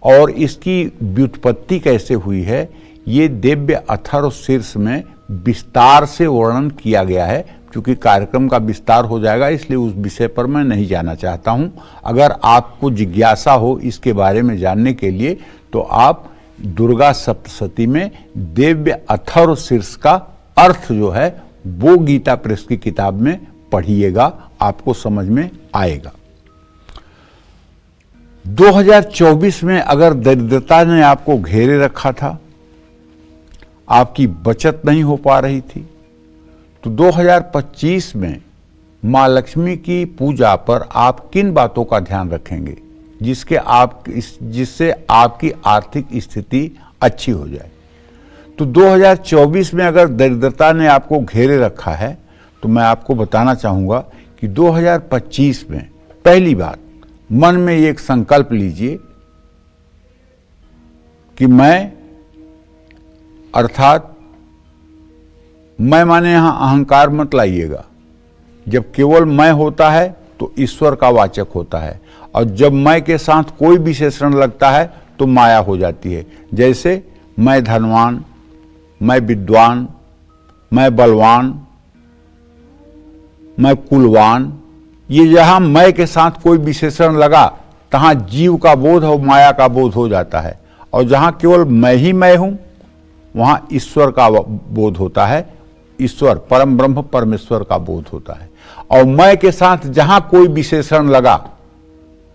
और इसकी व्युत्पत्ति कैसे हुई है ये दिव्य अथर्व शीर्ष में विस्तार से वर्णन किया गया है। क्योंकि कार्यक्रम का विस्तार हो जाएगा इसलिए उस विषय पर मैं नहीं जाना चाहता हूं। अगर आपको जिज्ञासा हो इसके बारे में जानने के लिए तो आप दुर्गा सप्तशती में दिव्य अथर्व शीर्ष का अर्थ जो है वो गीता प्रेस की किताब में पढ़िएगा, आपको समझ में आएगा। 2024 में अगर दरिद्रता ने आपको घेरे रखा था, आपकी बचत नहीं हो पा रही थी, तो 2025 में माँ लक्ष्मी की पूजा पर आप किन बातों का ध्यान रखेंगे जिससे आपकी आर्थिक स्थिति अच्छी हो जाए। तो 2024 में अगर दरिद्रता ने आपको घेरे रखा है तो मैं आपको बताना चाहूँगा कि 2025 में पहली बात मन में एक संकल्प लीजिए कि मैं, अर्थात मैं माने यहाँ अहंकार मत लाइएगा। जब केवल मैं होता है तो ईश्वर का वाचक होता है, और जब मैं के साथ कोई विशेषण लगता है तो माया हो जाती है। जैसे मैं धनवान, मैं विद्वान, मैं बलवान, मैं कुलवान, ये जहां मैं के साथ कोई विशेषण लगा तहां जीव का बोध और माया का बोध हो जाता है, और जहां केवल मैं ही मैं हूं वहां ईश्वर का बोध होता है, ईश्वर परम ब्रह्म परमेश्वर का बोध होता है। और मैं के साथ जहां कोई विशेषण लगा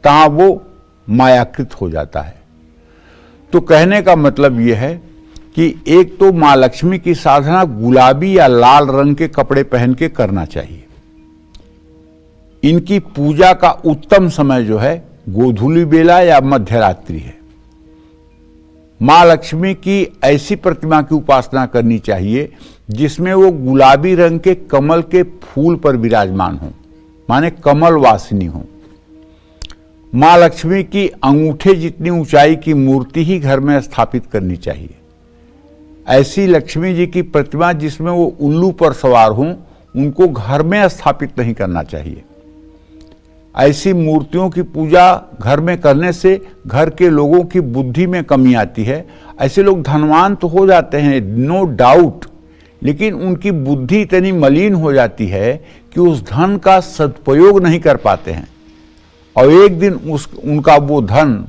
तहां वो मायाकृत हो जाता है। तो कहने का मतलब यह है कि एक तो मां लक्ष्मी की साधना गुलाबी या लाल रंग के कपड़े पहन के करना चाहिए। इनकी पूजा का उत्तम समय जो है गोधूली बेला या मध्यरात्रि है। मां लक्ष्मी की ऐसी प्रतिमा की उपासना करनी चाहिए जिसमें वो गुलाबी रंग के कमल के फूल पर विराजमान हो, माने कमल वासिनी हो। मां लक्ष्मी की अंगूठे जितनी ऊंचाई की मूर्ति ही घर में स्थापित करनी चाहिए। ऐसी लक्ष्मी जी की प्रतिमा जिसमें वो उल्लू पर सवार हों उनको घर में स्थापित नहीं करना चाहिए। ऐसी मूर्तियों की पूजा घर में करने से घर के लोगों की बुद्धि में कमी आती है। ऐसे लोग धनवान तो हो जाते हैं, नो डाउट, लेकिन उनकी बुद्धि इतनी मलिन हो जाती है कि उस धन का सदुपयोग नहीं कर पाते हैं, और एक दिन उनका वो धन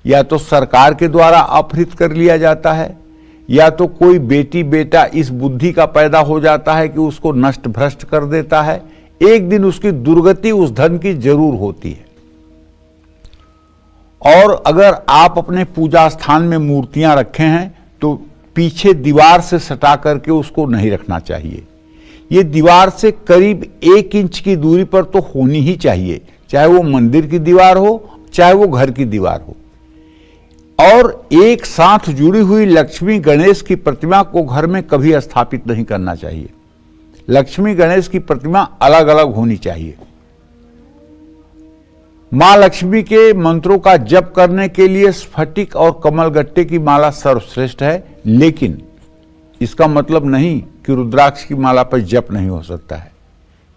या तो सरकार के द्वारा अपहृत कर लिया जाता है, या तो कोई बेटी बेटा इस बुद्धि का पैदा हो जाता है कि उसको नष्ट भ्रष्ट कर देता है। एक दिन उसकी दुर्गति उस धन की जरूर होती है। और अगर आप अपने पूजा स्थान में मूर्तियां रखे हैं तो पीछे दीवार से सटा करके उसको नहीं रखना चाहिए। ये दीवार से करीब 1 इंच की दूरी पर तो होनी ही चाहिए, चाहे वो मंदिर की दीवार हो चाहे वो घर की दीवार हो। और एक साथ जुड़ी हुई लक्ष्मी गणेश की प्रतिमा को घर में कभी स्थापित नहीं करना चाहिए। लक्ष्मी गणेश की प्रतिमा अलग अलग होनी चाहिए। मां लक्ष्मी के मंत्रों का जप करने के लिए स्फटिक और कमलगट्टे की माला सर्वश्रेष्ठ है, लेकिन इसका मतलब नहीं कि रुद्राक्ष की माला पर जप नहीं हो सकता है,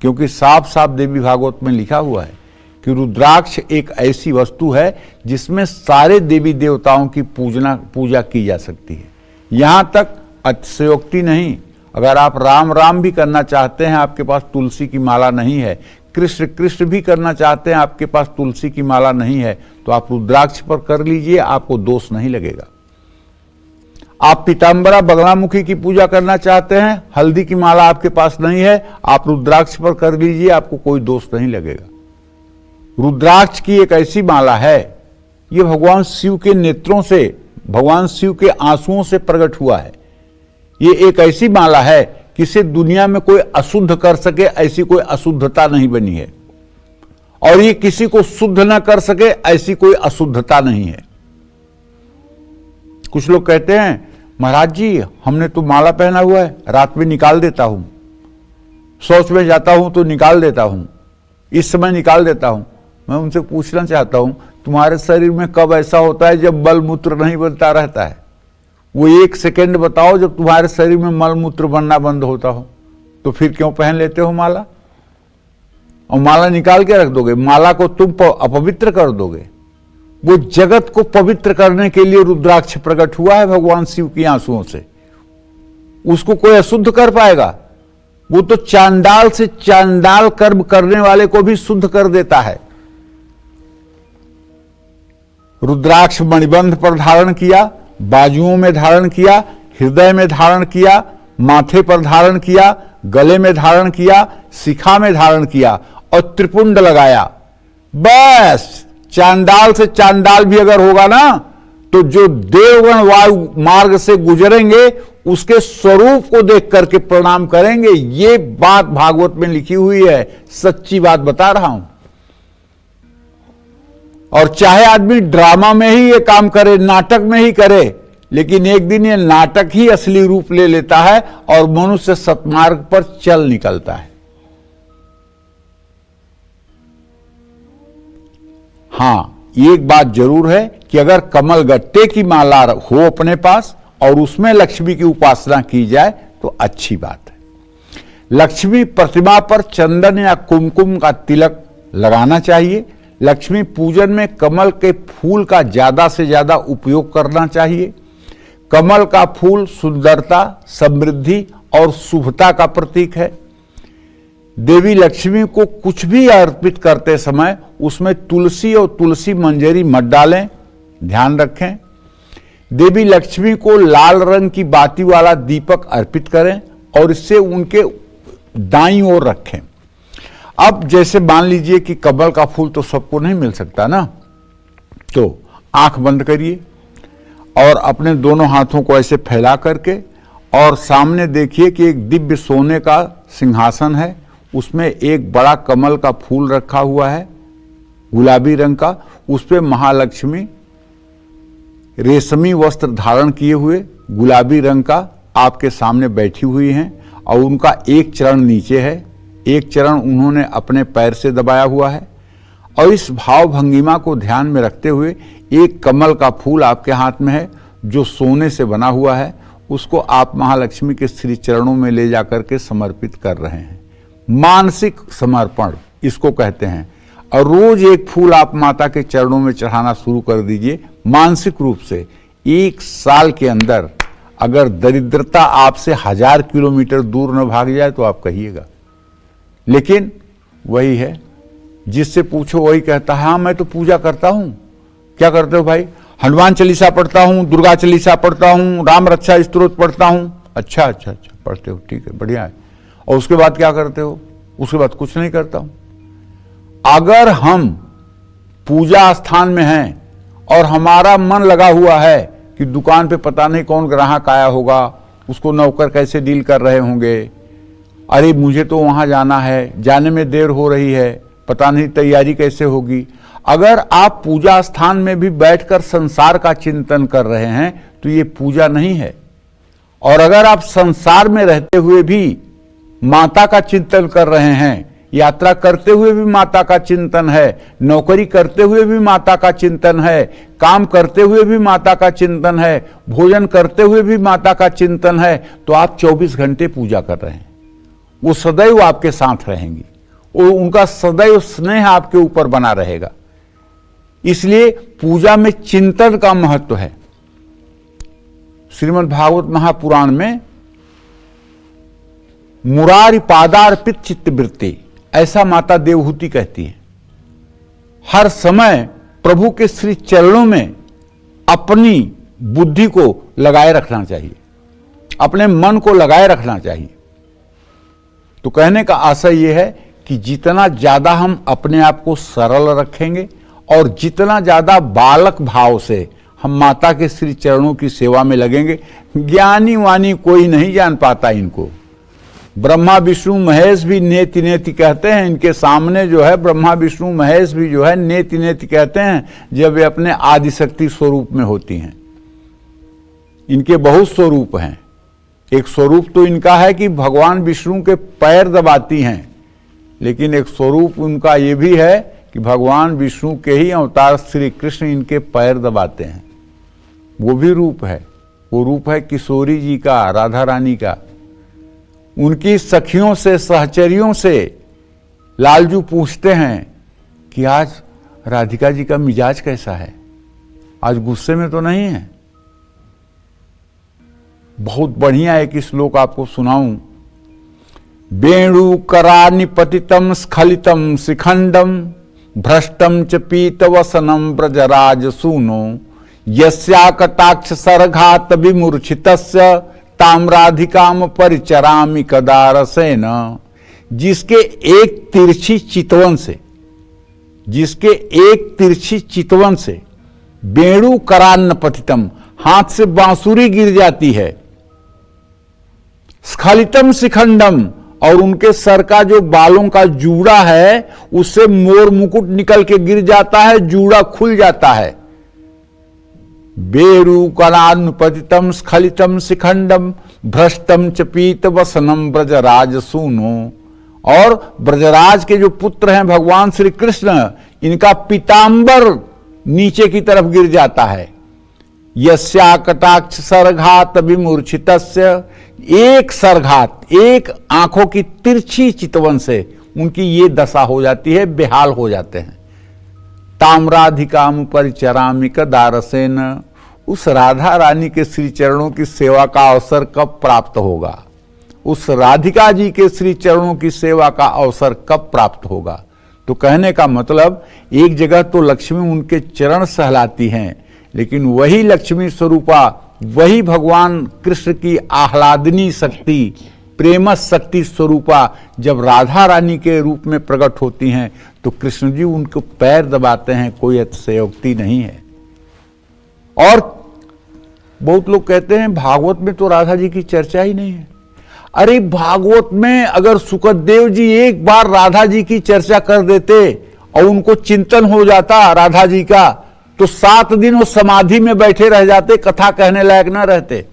क्योंकि साफ साफ देवी भागवत में लिखा हुआ है कि रुद्राक्ष एक ऐसी वस्तु है जिसमें सारे देवी देवताओं की पूजा की जा सकती है। यहां तक अतिशयोक्ति नहीं, अगर आप राम राम भी करना चाहते हैं, आपके पास तुलसी की माला नहीं है, कृष्ण कृष्ण भी करना चाहते हैं, आपके पास तुलसी की माला नहीं है, तो आप रुद्राक्ष पर कर लीजिए, आपको दोष नहीं लगेगा। आप पीताम्बरा बगलामुखी की पूजा करना चाहते हैं, हल्दी की माला आपके पास नहीं है, आप रुद्राक्ष पर कर लीजिए, आपको कोई दोष नहीं लगेगा। रुद्राक्ष की एक ऐसी माला है, ये भगवान शिव के नेत्रों से, भगवान शिव के आंसुओं से प्रकट हुआ है। ये एक ऐसी माला है कि इसे दुनिया में कोई अशुद्ध कर सके ऐसी कोई अशुद्धता नहीं बनी है, और ये किसी को शुद्ध न कर सके ऐसी कोई अशुद्धता नहीं है। कुछ लोग कहते हैं महाराज जी हमने तो माला पहना हुआ है, रात में निकाल देता हूं, शौच में जाता हूं तो निकाल देता हूं, इस समय निकाल देता हूं। मैं उनसे पूछना चाहता हूं, तुम्हारे शरीर में कब ऐसा होता है जब मल मूत्र नहीं बनता रहता है? वो 1 सेकेंड बताओ जब तुम्हारे शरीर में मल मूत्र बनना बंद होता हो, तो फिर क्यों पहन लेते हो माला? और माला निकाल के रख दोगे, माला को तुम अपवित्र कर दोगे। वो जगत को पवित्र करने के लिए रुद्राक्ष प्रकट हुआ है भगवान शिव की आंसुओं से, उसको कोई अशुद्ध कर पाएगा? वो तो चांडाल से चांडाल कर्म करने वाले को भी शुद्ध कर देता है। रुद्राक्ष मणिबंध पर धारण किया, बाजुओं में धारण किया, हृदय में धारण किया, माथे पर धारण किया, गले में धारण किया, शिखा में धारण किया और त्रिपुंड लगाया। बस चांडाल से चांडाल भी अगर होगा ना, तो जो देवगण वायु मार्ग से गुजरेंगे उसके स्वरूप को देख करके प्रणाम करेंगे। ये बात भागवत में लिखी हुई है, सच्ची बात बता रहा हूं। और चाहे आदमी ड्रामा में ही ये काम करे, नाटक में ही करे, लेकिन एक दिन ये नाटक ही असली रूप ले लेता है और मनुष्य सतमार्ग पर चल निकलता है। हां, एक बात जरूर है कि अगर कमल गट्टे की माला हो अपने पास और उसमें लक्ष्मी की उपासना की जाए तो अच्छी बात है। लक्ष्मी प्रतिमा पर चंदन या कुमकुम का तिलक लगाना चाहिए। लक्ष्मी पूजन में कमल के फूल का ज्यादा से ज्यादा उपयोग करना चाहिए। कमल का फूल सुंदरता, समृद्धि और शुभता का प्रतीक है। देवी लक्ष्मी को कुछ भी अर्पित करते समय उसमें तुलसी और तुलसी मंजरी मत डालें, ध्यान रखें। देवी लक्ष्मी को लाल रंग की बाती वाला दीपक अर्पित करें और इससे उनके दाईं ओर रखें। अब जैसे मान लीजिए कि कमल का फूल तो सबको नहीं मिल सकता ना, तो आंख बंद करिए और अपने दोनों हाथों को ऐसे फैला करके और सामने देखिए कि एक दिव्य सोने का सिंहासन है, उसमें एक बड़ा कमल का फूल रखा हुआ है गुलाबी रंग का। उस पे महालक्ष्मी रेशमी वस्त्र धारण किए हुए गुलाबी रंग का आपके सामने बैठी हुई हैं और उनका एक चरण नीचे है, एक चरण उन्होंने अपने पैर से दबाया हुआ है। और इस भाव भंगिमा को ध्यान में रखते हुए एक कमल का फूल आपके हाथ में है जो सोने से बना हुआ है, उसको आप महालक्ष्मी के श्री चरणों में ले जाकर के समर्पित कर रहे हैं। मानसिक समर्पण इसको कहते हैं। और रोज एक फूल आप माता के चरणों में चढ़ाना शुरू कर दीजिए मानसिक रूप से। 1 साल के अंदर अगर दरिद्रता आपसे 1000 किलोमीटर दूर न भाग जाए तो आप कहिएगा। लेकिन वही है, जिससे पूछो वही कहता है हाँ मैं तो पूजा करता हूं। क्या करते हो भाई? हनुमान चालीसा पढ़ता हूं, दुर्गा चालीसा पढ़ता हूं, राम रक्षा स्तोत्र पढ़ता हूं। अच्छा अच्छा अच्छा पढ़ते हो, ठीक है, बढ़िया है। और उसके बाद क्या करते हो? उसके बाद कुछ नहीं करता हूं। अगर हम पूजा स्थान में हैं और हमारा मन लगा हुआ है कि दुकान पे पता नहीं कौन ग्राहक आया होगा, उसको नौकर कैसे डील कर रहे होंगे, अरे मुझे तो वहां जाना है, जाने में देर हो रही है, पता नहीं तैयारी कैसे होगी। अगर आप पूजा स्थान में भी बैठकर संसार का चिंतन कर रहे हैं तो ये पूजा नहीं है। और अगर आप संसार में रहते हुए भी माता का चिंतन कर रहे हैं, यात्रा करते हुए भी माता का चिंतन है, नौकरी करते हुए भी माता का चिंतन है, काम करते हुए भी माता का चिंतन है, भोजन करते हुए भी माता का चिंतन है, तो आप 24 घंटे पूजा कर रहे हैं। वो सदैव आपके साथ रहेंगी, वो उनका सदैव स्नेह आपके ऊपर बना रहेगा। इसलिए पूजा में चिंतन का महत्व है। श्रीमद् भागवत महापुराण में मुरारी पादार्पित चित्तवृत्ति, ऐसा माता देवहूति कहती है। हर समय प्रभु के श्री चरणों में अपनी बुद्धि को लगाए रखना चाहिए, अपने मन को लगाए रखना चाहिए। तो कहने का आशय यह है कि जितना ज्यादा हम अपने आप को सरल रखेंगे और जितना ज्यादा बालक भाव से हम माता के श्री चरणों की सेवा में लगेंगे, ज्ञानी वानी कोई नहीं जान पाता इनको। ब्रह्मा विष्णु महेश भी नेति नेति कहते हैं, इनके सामने जो है ब्रह्मा विष्णु महेश भी जो है नेति नेति कहते हैं, जब वे अपने आदिशक्ति स्वरूप में होती हैं। इनके बहुत स्वरूप हैं। एक स्वरूप तो इनका है कि भगवान विष्णु के पैर दबाती हैं, लेकिन एक स्वरूप उनका ये भी है कि भगवान विष्णु के ही अवतार श्री कृष्ण इनके पैर दबाते हैं। वो भी रूप है। वो रूप है किशोरी जी का, राधा रानी का। उनकी सखियों से, सहचरियों से लालजू पूछते हैं कि आज राधिका जी का मिजाज कैसा है, आज गुस्से में तो नहीं है। बहुत बढ़िया एक श्लोक आपको सुनाऊं। वेणु करानि पतितम स्खलितम शिखंडम भ्रष्टम च पीतवसनम ब्रजराज सूनो यस्या कटाक्ष सरघात विमूर्छितस्य ताम्राधिकाम परिचरामि कदा रसेन। जिसके एक तिरछी चितवन से वेणु करान्न पतितम, हाथ से बांसुरी गिर जाती है, स्खलितम शिखंडम, और उनके सर का जो बालों का जूड़ा है उससे मोर मुकुट निकल के गिर जाता है, जूड़ा खुल जाता है। बेरु करान्न पतितम स्खलितम शिखंडम भ्रष्टम च पीत वसनम ब्रजराज सूनो। और ब्रजराज के जो पुत्र हैं भगवान श्री कृष्ण, इनका पीतांबर नीचे की तरफ गिर जाता है। यस्या कटाक्ष सरघात विमूर्छितस्य, एक सरघात, एक आंखों की तिरछी चितवन से उनकी ये दशा हो जाती है, बेहाल हो जाते हैं। ताम्राधिकाम परिचरामि कदा रसेन। उस राधा रानी के श्री चरणों की सेवा का अवसर कब प्राप्त होगा, उस राधिका जी के श्री चरणों की सेवा का अवसर कब प्राप्त होगा। तो कहने का मतलब, एक जगह तो लक्ष्मी उनके चरण सहलाती हैं, लेकिन वही लक्ष्मी स्वरूपा, वही भगवान कृष्ण की आह्लादनी शक्ति, प्रेमस शक्ति स्वरूपा जब राधा रानी के रूप में प्रकट होती हैं तो कृष्ण जी उनको पैर दबाते हैं। कोई अतिशयोक्ति नहीं है। और बहुत लोग कहते हैं भागवत में तो राधा जी की चर्चा ही नहीं है। अरे भागवत में अगर सुखदेव जी एक बार राधा जी की चर्चा कर देते और उनको चिंतन हो जाता राधा जी का, तो 7 दिन वो समाधि में बैठे रह जाते, कथा कहने लायक न रहते।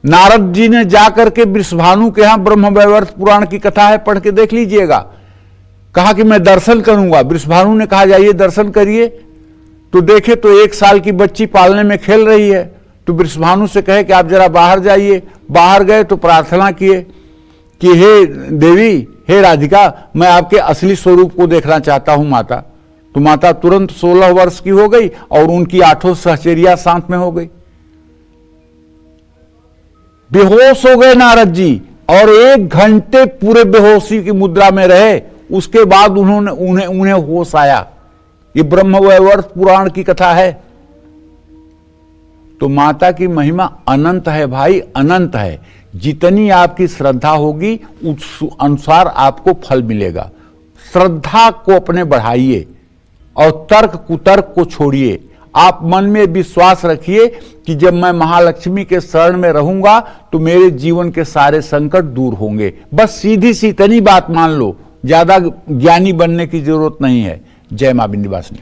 नारद जी ने जाकर के वृषभानु के यहां ब्रह्मवैवर्त पुराण की कथा है, पढ़ के देख लीजिएगा। कहा कि मैं दर्शन करूंगा। वृषभानु ने कहा जाइए दर्शन करिए। तो देखे तो 1 साल की बच्ची पालने में खेल रही है। तो वृषभानु से कहे कि आप जरा बाहर जाइए। बाहर गए तो प्रार्थना किए कि हे देवी, हे राधिका, मैं आपके असली स्वरूप को देखना चाहता हूं माता। तो माता तुरंत 16 वर्ष की हो गई और उनकी 8 सहचरिया साथ में हो गई। बेहोश हो गए नारद जी और 1 घंटे पूरे बेहोशी की मुद्रा में रहे। उसके बाद उन्हें होश आया। ये ब्रह्मवैवर्त पुराण की कथा है। तो माता की महिमा अनंत है भाई, अनंत है। जितनी आपकी श्रद्धा होगी उस अनुसार आपको फल मिलेगा। श्रद्धा को अपने बढ़ाइए और तर्क कुतर्क को छोड़िए। आप मन में विश्वास रखिए कि जब मैं महालक्ष्मी के शरण में रहूंगा तो मेरे जीवन के सारे संकट दूर होंगे। बस सीधी सी इतनी बात मान लो, ज्यादा ज्ञानी बनने की जरूरत नहीं है। जय मां विंध्यवासिनी।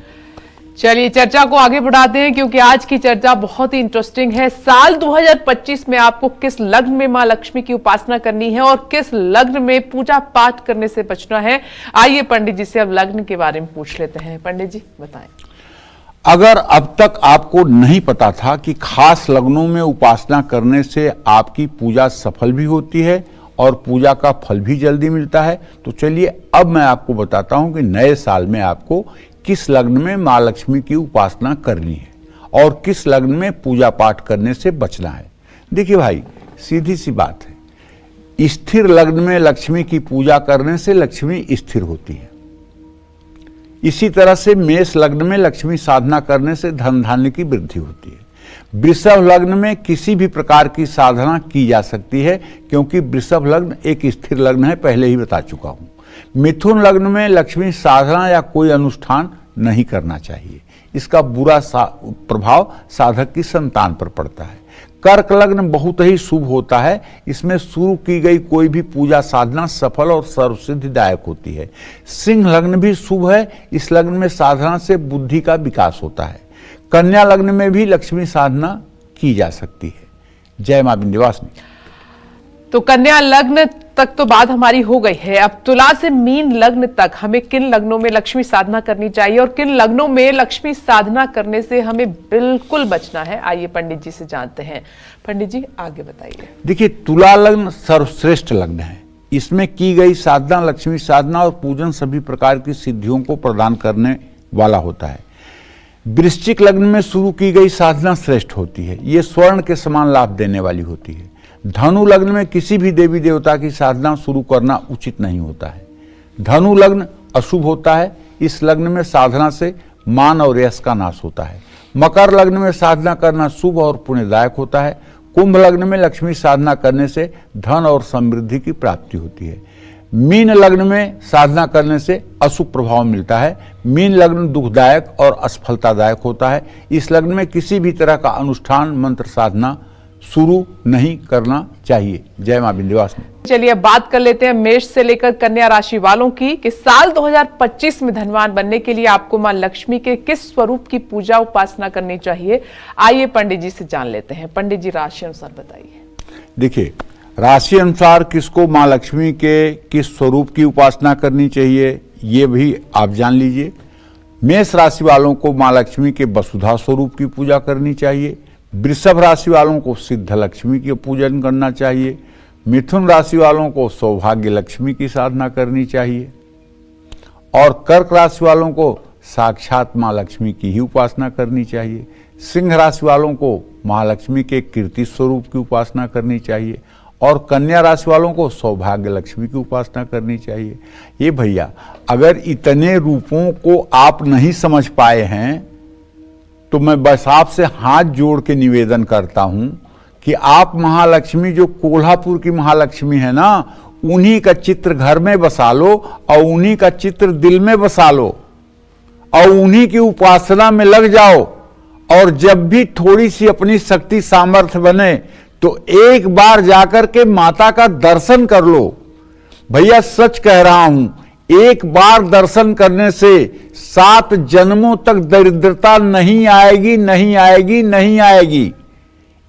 चलिए चर्चा को आगे बढ़ाते हैं, क्योंकि आज की चर्चा बहुत ही इंटरेस्टिंग है। साल 2025 में आपको किस लग्न में मां लक्ष्मी की उपासना करनी है और किस लग्न में पूजा पाठ करने से बचना है। आइए पंडित जी से अब लग्न के बारे में पूछ लेते हैं। पंडित जी बताएं। अगर अब तक आपको नहीं पता था कि खास लग्नों में उपासना करने से आपकी पूजा सफल भी होती है और पूजा का फल भी जल्दी मिलता है, तो चलिए अब मैं आपको बताता हूं कि नए साल में आपको किस लग्न में मां लक्ष्मी की उपासना करनी है और किस लग्न में पूजा पाठ करने से बचना है। देखिए भाई, सीधी सी बात है, स्थिर लग्न में लक्ष्मी की पूजा करने से लक्ष्मी स्थिर होती है। इसी तरह से मेष लग्न में लक्ष्मी साधना करने से धन धान्य की वृद्धि होती है। वृषभ लग्न में किसी भी प्रकार की साधना की जा सकती है, क्योंकि वृषभ लग्न एक स्थिर लग्न है, पहले ही बता चुका हूं। मिथुन लग्न में लक्ष्मी साधना या कोई अनुष्ठान नहीं करना चाहिए, इसका बुरा प्रभाव साधक की संतान पर पड़ता है। कर्क लग्न बहुत ही शुभ होता है, इसमें शुरू की गई कोई भी पूजा साधना सफल और सर्वसिद्धिदायक होती है। सिंह लग्न भी शुभ है, इस लग्न में साधना से बुद्धि का विकास होता है। कन्या लग्न में भी लक्ष्मी साधना की जा सकती है। जय मां विंध्यवासिनी। तो कन्या लग्न तक तो बात हमारी हो गई है। अब तुला से मीन लग्न तक हमें किन लग्नों में लक्ष्मी साधना करनी चाहिए और किन लग्नों में लक्ष्मी साधना करने से हमें बिल्कुल बचना है, आइए पंडित जी से जानते हैं। पंडित जी आगे बताइए। देखिए, तुला लग्न सर्वश्रेष्ठ लग्न है, इसमें की गई साधना लक्ष्मी साधना और पूजन सभी प्रकार की सिद्धियों को प्रदान करने वाला होता है। वृश्चिक लग्न में शुरू की गई साधना श्रेष्ठ होती है, ये स्वर्ण के समान लाभ देने वाली होती है। धनु लग्न में किसी भी देवी देवता की साधना शुरू करना उचित नहीं होता है। धनु लग्न अशुभ होता है, इस लग्न में साधना से मान और यश का नाश होता है। मकर लग्न में साधना करना शुभ और पुण्यदायक होता है। कुंभ लग्न में लक्ष्मी साधना करने से धन और समृद्धि की प्राप्ति होती है। मीन लग्न में साधना करने से अशुभ प्रभाव मिलता है। मीन लग्न दुखदायक और असफलतादायक होता है, इस लग्न में किसी भी तरह का अनुष्ठान मंत्र साधना शुरू नहीं करना चाहिए। जय मां विंध्यवासिनी। चलिए अब बात कर लेते हैं मेष से लेकर कन्या राशि वालों की कि साल 2025 में धनवान बनने के लिए आपको मां लक्ष्मी के किस स्वरूप की पूजा उपासना करनी चाहिए। आइए पंडित जी से जान लेते हैं। पंडित जी राशि अनुसार बताइए। देखिए, राशि अनुसार किसको मां लक्ष्मी के किस स्वरूप की उपासना करनी चाहिए ये भी आप जान लीजिए। मेष राशि वालों को मां लक्ष्मी के वसुधा स्वरूप की पूजा करनी चाहिए। वृषभ राशि वालों को सिद्ध लक्ष्मी की पूजन करना चाहिए। मिथुन राशि वालों को सौभाग्य लक्ष्मी की साधना करनी चाहिए और कर्क राशि वालों को साक्षात मां लक्ष्मी की ही उपासना करनी चाहिए। सिंह राशि वालों को महालक्ष्मी के कीर्ति स्वरूप की उपासना करनी चाहिए और कन्या राशि वालों को सौभाग्य लक्ष्मी की उपासना करनी चाहिए। ये भैया, अगर इतने रूपों को आप नहीं समझ पाए हैं तो मैं बस आपसे हाथ जोड़ के निवेदन करता हूं कि आप महालक्ष्मी जो कोल्हापुर की महालक्ष्मी है ना, उन्हीं का चित्र घर में बसा लो और उन्हीं का चित्र दिल में बसा लो और उन्हीं की उपासना में लग जाओ। और जब भी थोड़ी सी अपनी शक्ति सामर्थ्य बने तो एक बार जाकर के माता का दर्शन कर लो। भैया सच कह रहा हूं, एक बार दर्शन करने से 7 जन्मों तक दरिद्रता नहीं आएगी, नहीं आएगी, नहीं आएगी।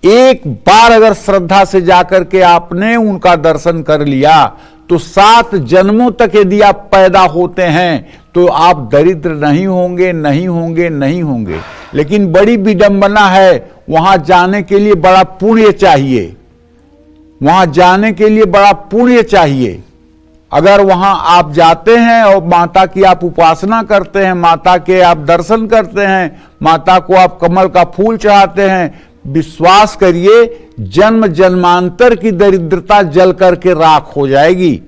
एक बार अगर श्रद्धा से जाकर के आपने उनका दर्शन कर लिया तो 7 जन्मों तक यदि आप पैदा होते हैं तो आप दरिद्र नहीं होंगे, नहीं होंगे, नहीं होंगे। लेकिन बड़ी विडंबना है, वहां जाने के लिए बड़ा पुण्य चाहिए, वहां जाने के लिए बड़ा पुण्य चाहिए। अगर वहां आप जाते हैं और माता की आप उपासना करते हैं, माता के आप दर्शन करते हैं, माता को आप कमल का फूल चढ़ाते हैं, विश्वास करिए जन्म जन्मांतर की दरिद्रता जल करके राख हो जाएगी।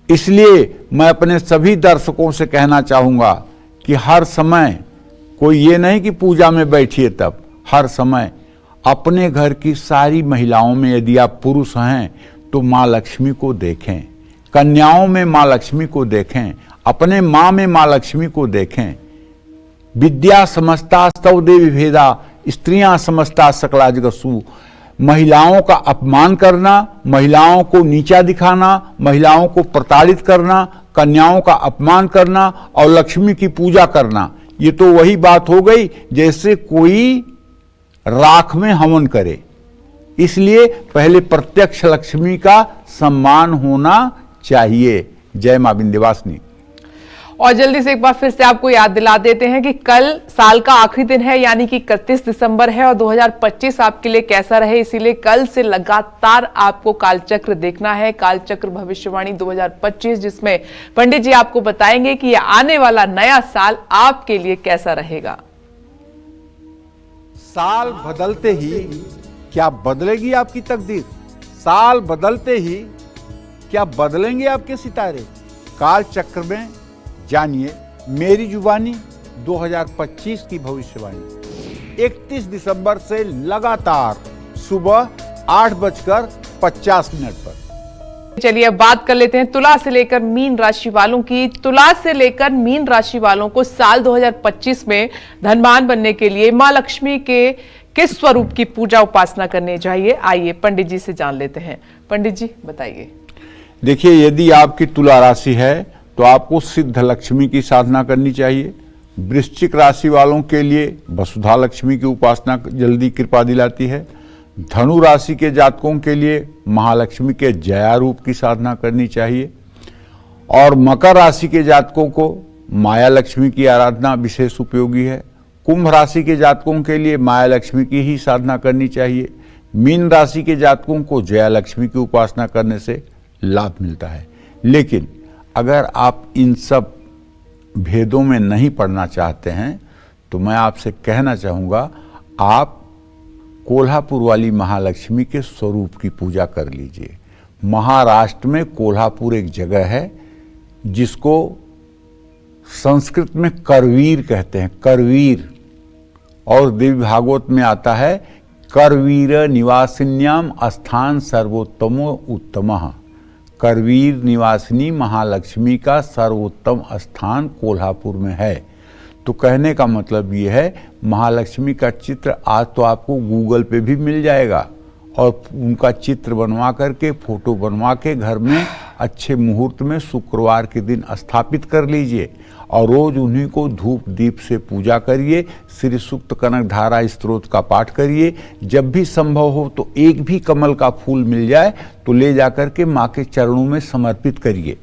इसलिए मैं अपने सभी दर्शकों से कहना चाहूंगा कि हर समय कोई ये नहीं कि पूजा में बैठिए तब, हर समय अपने घर की सारी महिलाओं में यदि आप पुरुष हैं तो मां लक्ष्मी को देखें, कन्याओं में मां लक्ष्मी को देखें, अपने मां में मां लक्ष्मी को देखें। विद्या समस्ता स्तवदेवी भेदा, स्त्रियां समस्ता सकला जगत्सु। महिलाओं का अपमान करना, महिलाओं को नीचा दिखाना, महिलाओं को प्रताड़ित करना, कन्याओं का अपमान करना और लक्ष्मी की पूजा करना, ये तो वही बात हो गई जैसे कोई राख में हवन करे। इसलिए पहले प्रत्यक्ष लक्ष्मी का सम्मान होना चाहिए। जय मां विंध्यवासिनी। और जल्दी से एक बार फिर से आपको याद दिला देते हैं कि कल साल का आखिरी दिन है, यानी कि 31 दिसंबर है और 2025 आपके लिए कैसा रहे, इसीलिए कल से लगातार आपको कालचक्र देखना है। कालचक्र भविष्यवाणी 2025, जिसमें पंडित जी आपको बताएंगे कि यह आने वाला नया साल आपके लिए कैसा रहेगा। साल बदलते ही क्या बदलेगी आपकी तकदीर? साल बदलते ही क्या बदलेंगे आपके सितारे? काल चक्र में जानिए मेरी जुबानी 2025 की भविष्यवाणी। 31 दिसंबर से लगातार सुबह 8:50 पर। चलिए अब बात कर लेते हैं तुला से लेकर मीन राशि वालों की। तुला से लेकर मीन राशि वालों को साल 2025 में धनवान बनने के लिए मां लक्ष्मी के किस स्वरूप की पूजा उपासना करनी चाहिए, आइए पंडित जी से जान लेते हैं। पंडित जी बताइए। देखिए, यदि आपकी तुला राशि है तो आपको सिद्ध लक्ष्मी की साधना करनी चाहिए। वृश्चिक राशि वालों के लिए वसुधा लक्ष्मी की उपासना जल्दी कृपा दिलाती है। धनु राशि के जातकों के लिए महालक्ष्मी के जया रूप की साधना करनी चाहिए। और मकर राशि के जातकों को माया लक्ष्मी की आराधना विशेष उपयोगी है। कुंभ राशि के जातकों के लिए माया लक्ष्मी की ही साधना करनी चाहिए। मीन राशि के जातकों को जया लक्ष्मी की उपासना करने से लाभ मिलता है। लेकिन अगर आप इन सब भेदों में नहीं पढ़ना चाहते हैं तो मैं आपसे कहना चाहूँगा, आप कोल्हापुर वाली महालक्ष्मी के स्वरूप की पूजा कर लीजिए। महाराष्ट्र में कोल्हापुर एक जगह है जिसको संस्कृत में करवीर कहते हैं, करवीर। और देवी भागवत में आता है करवीर निवासिन्याम स्थान सर्वोत्तमो उत्तमः। करवीर निवासिनी महालक्ष्मी का सर्वोत्तम स्थान कोल्हापुर में है। तो कहने का मतलब ये है, महालक्ष्मी का चित्र आज तो आपको गूगल पे भी मिल जाएगा और उनका चित्र बनवा करके, फोटो बनवा के घर में अच्छे मुहूर्त में शुक्रवार के दिन स्थापित कर लीजिए और रोज उन्हीं को धूप दीप से पूजा करिए। श्री सूक्त कनक धारा स्तोत्र का पाठ करिए। जब भी संभव हो तो एक भी कमल का फूल मिल जाए तो ले जाकर के माँ के चरणों में समर्पित करिए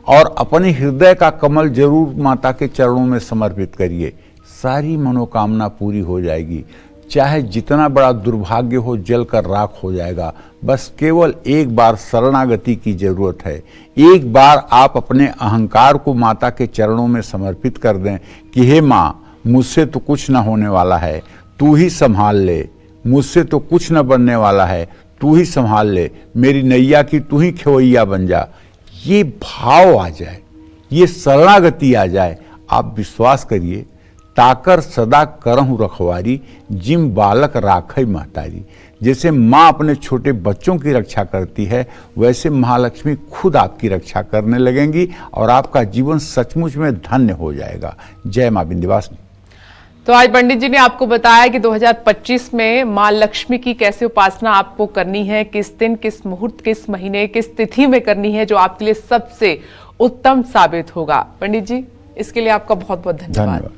और अपने हृदय का कमल जरूर माता के चरणों में समर्पित करिए। सारी मनोकामना पूरी हो जाएगी। चाहे जितना बड़ा दुर्भाग्य हो जलकर राख हो जाएगा। बस केवल एक बार शरणागति की जरूरत है। एक बार आप अपने अहंकार को माता के चरणों में समर्पित कर दें कि हे माँ, मुझसे तो कुछ न होने वाला है, तू ही संभाल ले। मुझसे तो कुछ न बनने वाला है, तू ही संभाल ले। मेरी नैया की तू ही खेवैया बन जा। ये भाव आ जाए, ये शरणागति आ जाए, आप विश्वास करिए, ताकर सदा करहु रखवारी, जिम बालक राखई महतारी। जैसे माँ अपने छोटे बच्चों की रक्षा करती है, वैसे महालक्ष्मी खुद आपकी रक्षा करने लगेंगी और आपका जीवन सचमुच में धन्य हो जाएगा। जय मां विंध्यवासिनी। तो आज पंडित जी ने आपको बताया कि 2025 में मां लक्ष्मी की कैसे उपासना आपको करनी है, किस दिन, किस मुहूर्त, किस महीने, किस तिथि में करनी है, जो आपके लिए सबसे उत्तम साबित होगा। पंडित जी, इसके लिए आपका बहुत बहुत धन्यवाद।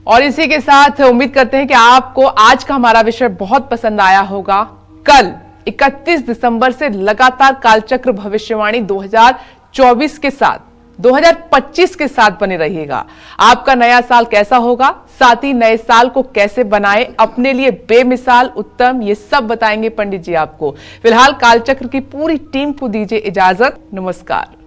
और इसी के साथ उम्मीद करते हैं कि आपको आज का हमारा विषय बहुत पसंद आया होगा। कल 31 दिसंबर से लगातार कालचक्र भविष्यवाणी 2024 के साथ 2025 के साथ बने रहिएगा। आपका नया साल कैसा होगा, साथ ही नए साल को कैसे बनाएं अपने लिए बेमिसाल उत्तम, ये सब बताएंगे पंडित जी आपको। फिलहाल कालचक्र की पूरी टीम को दीजिए इजाजत। नमस्कार।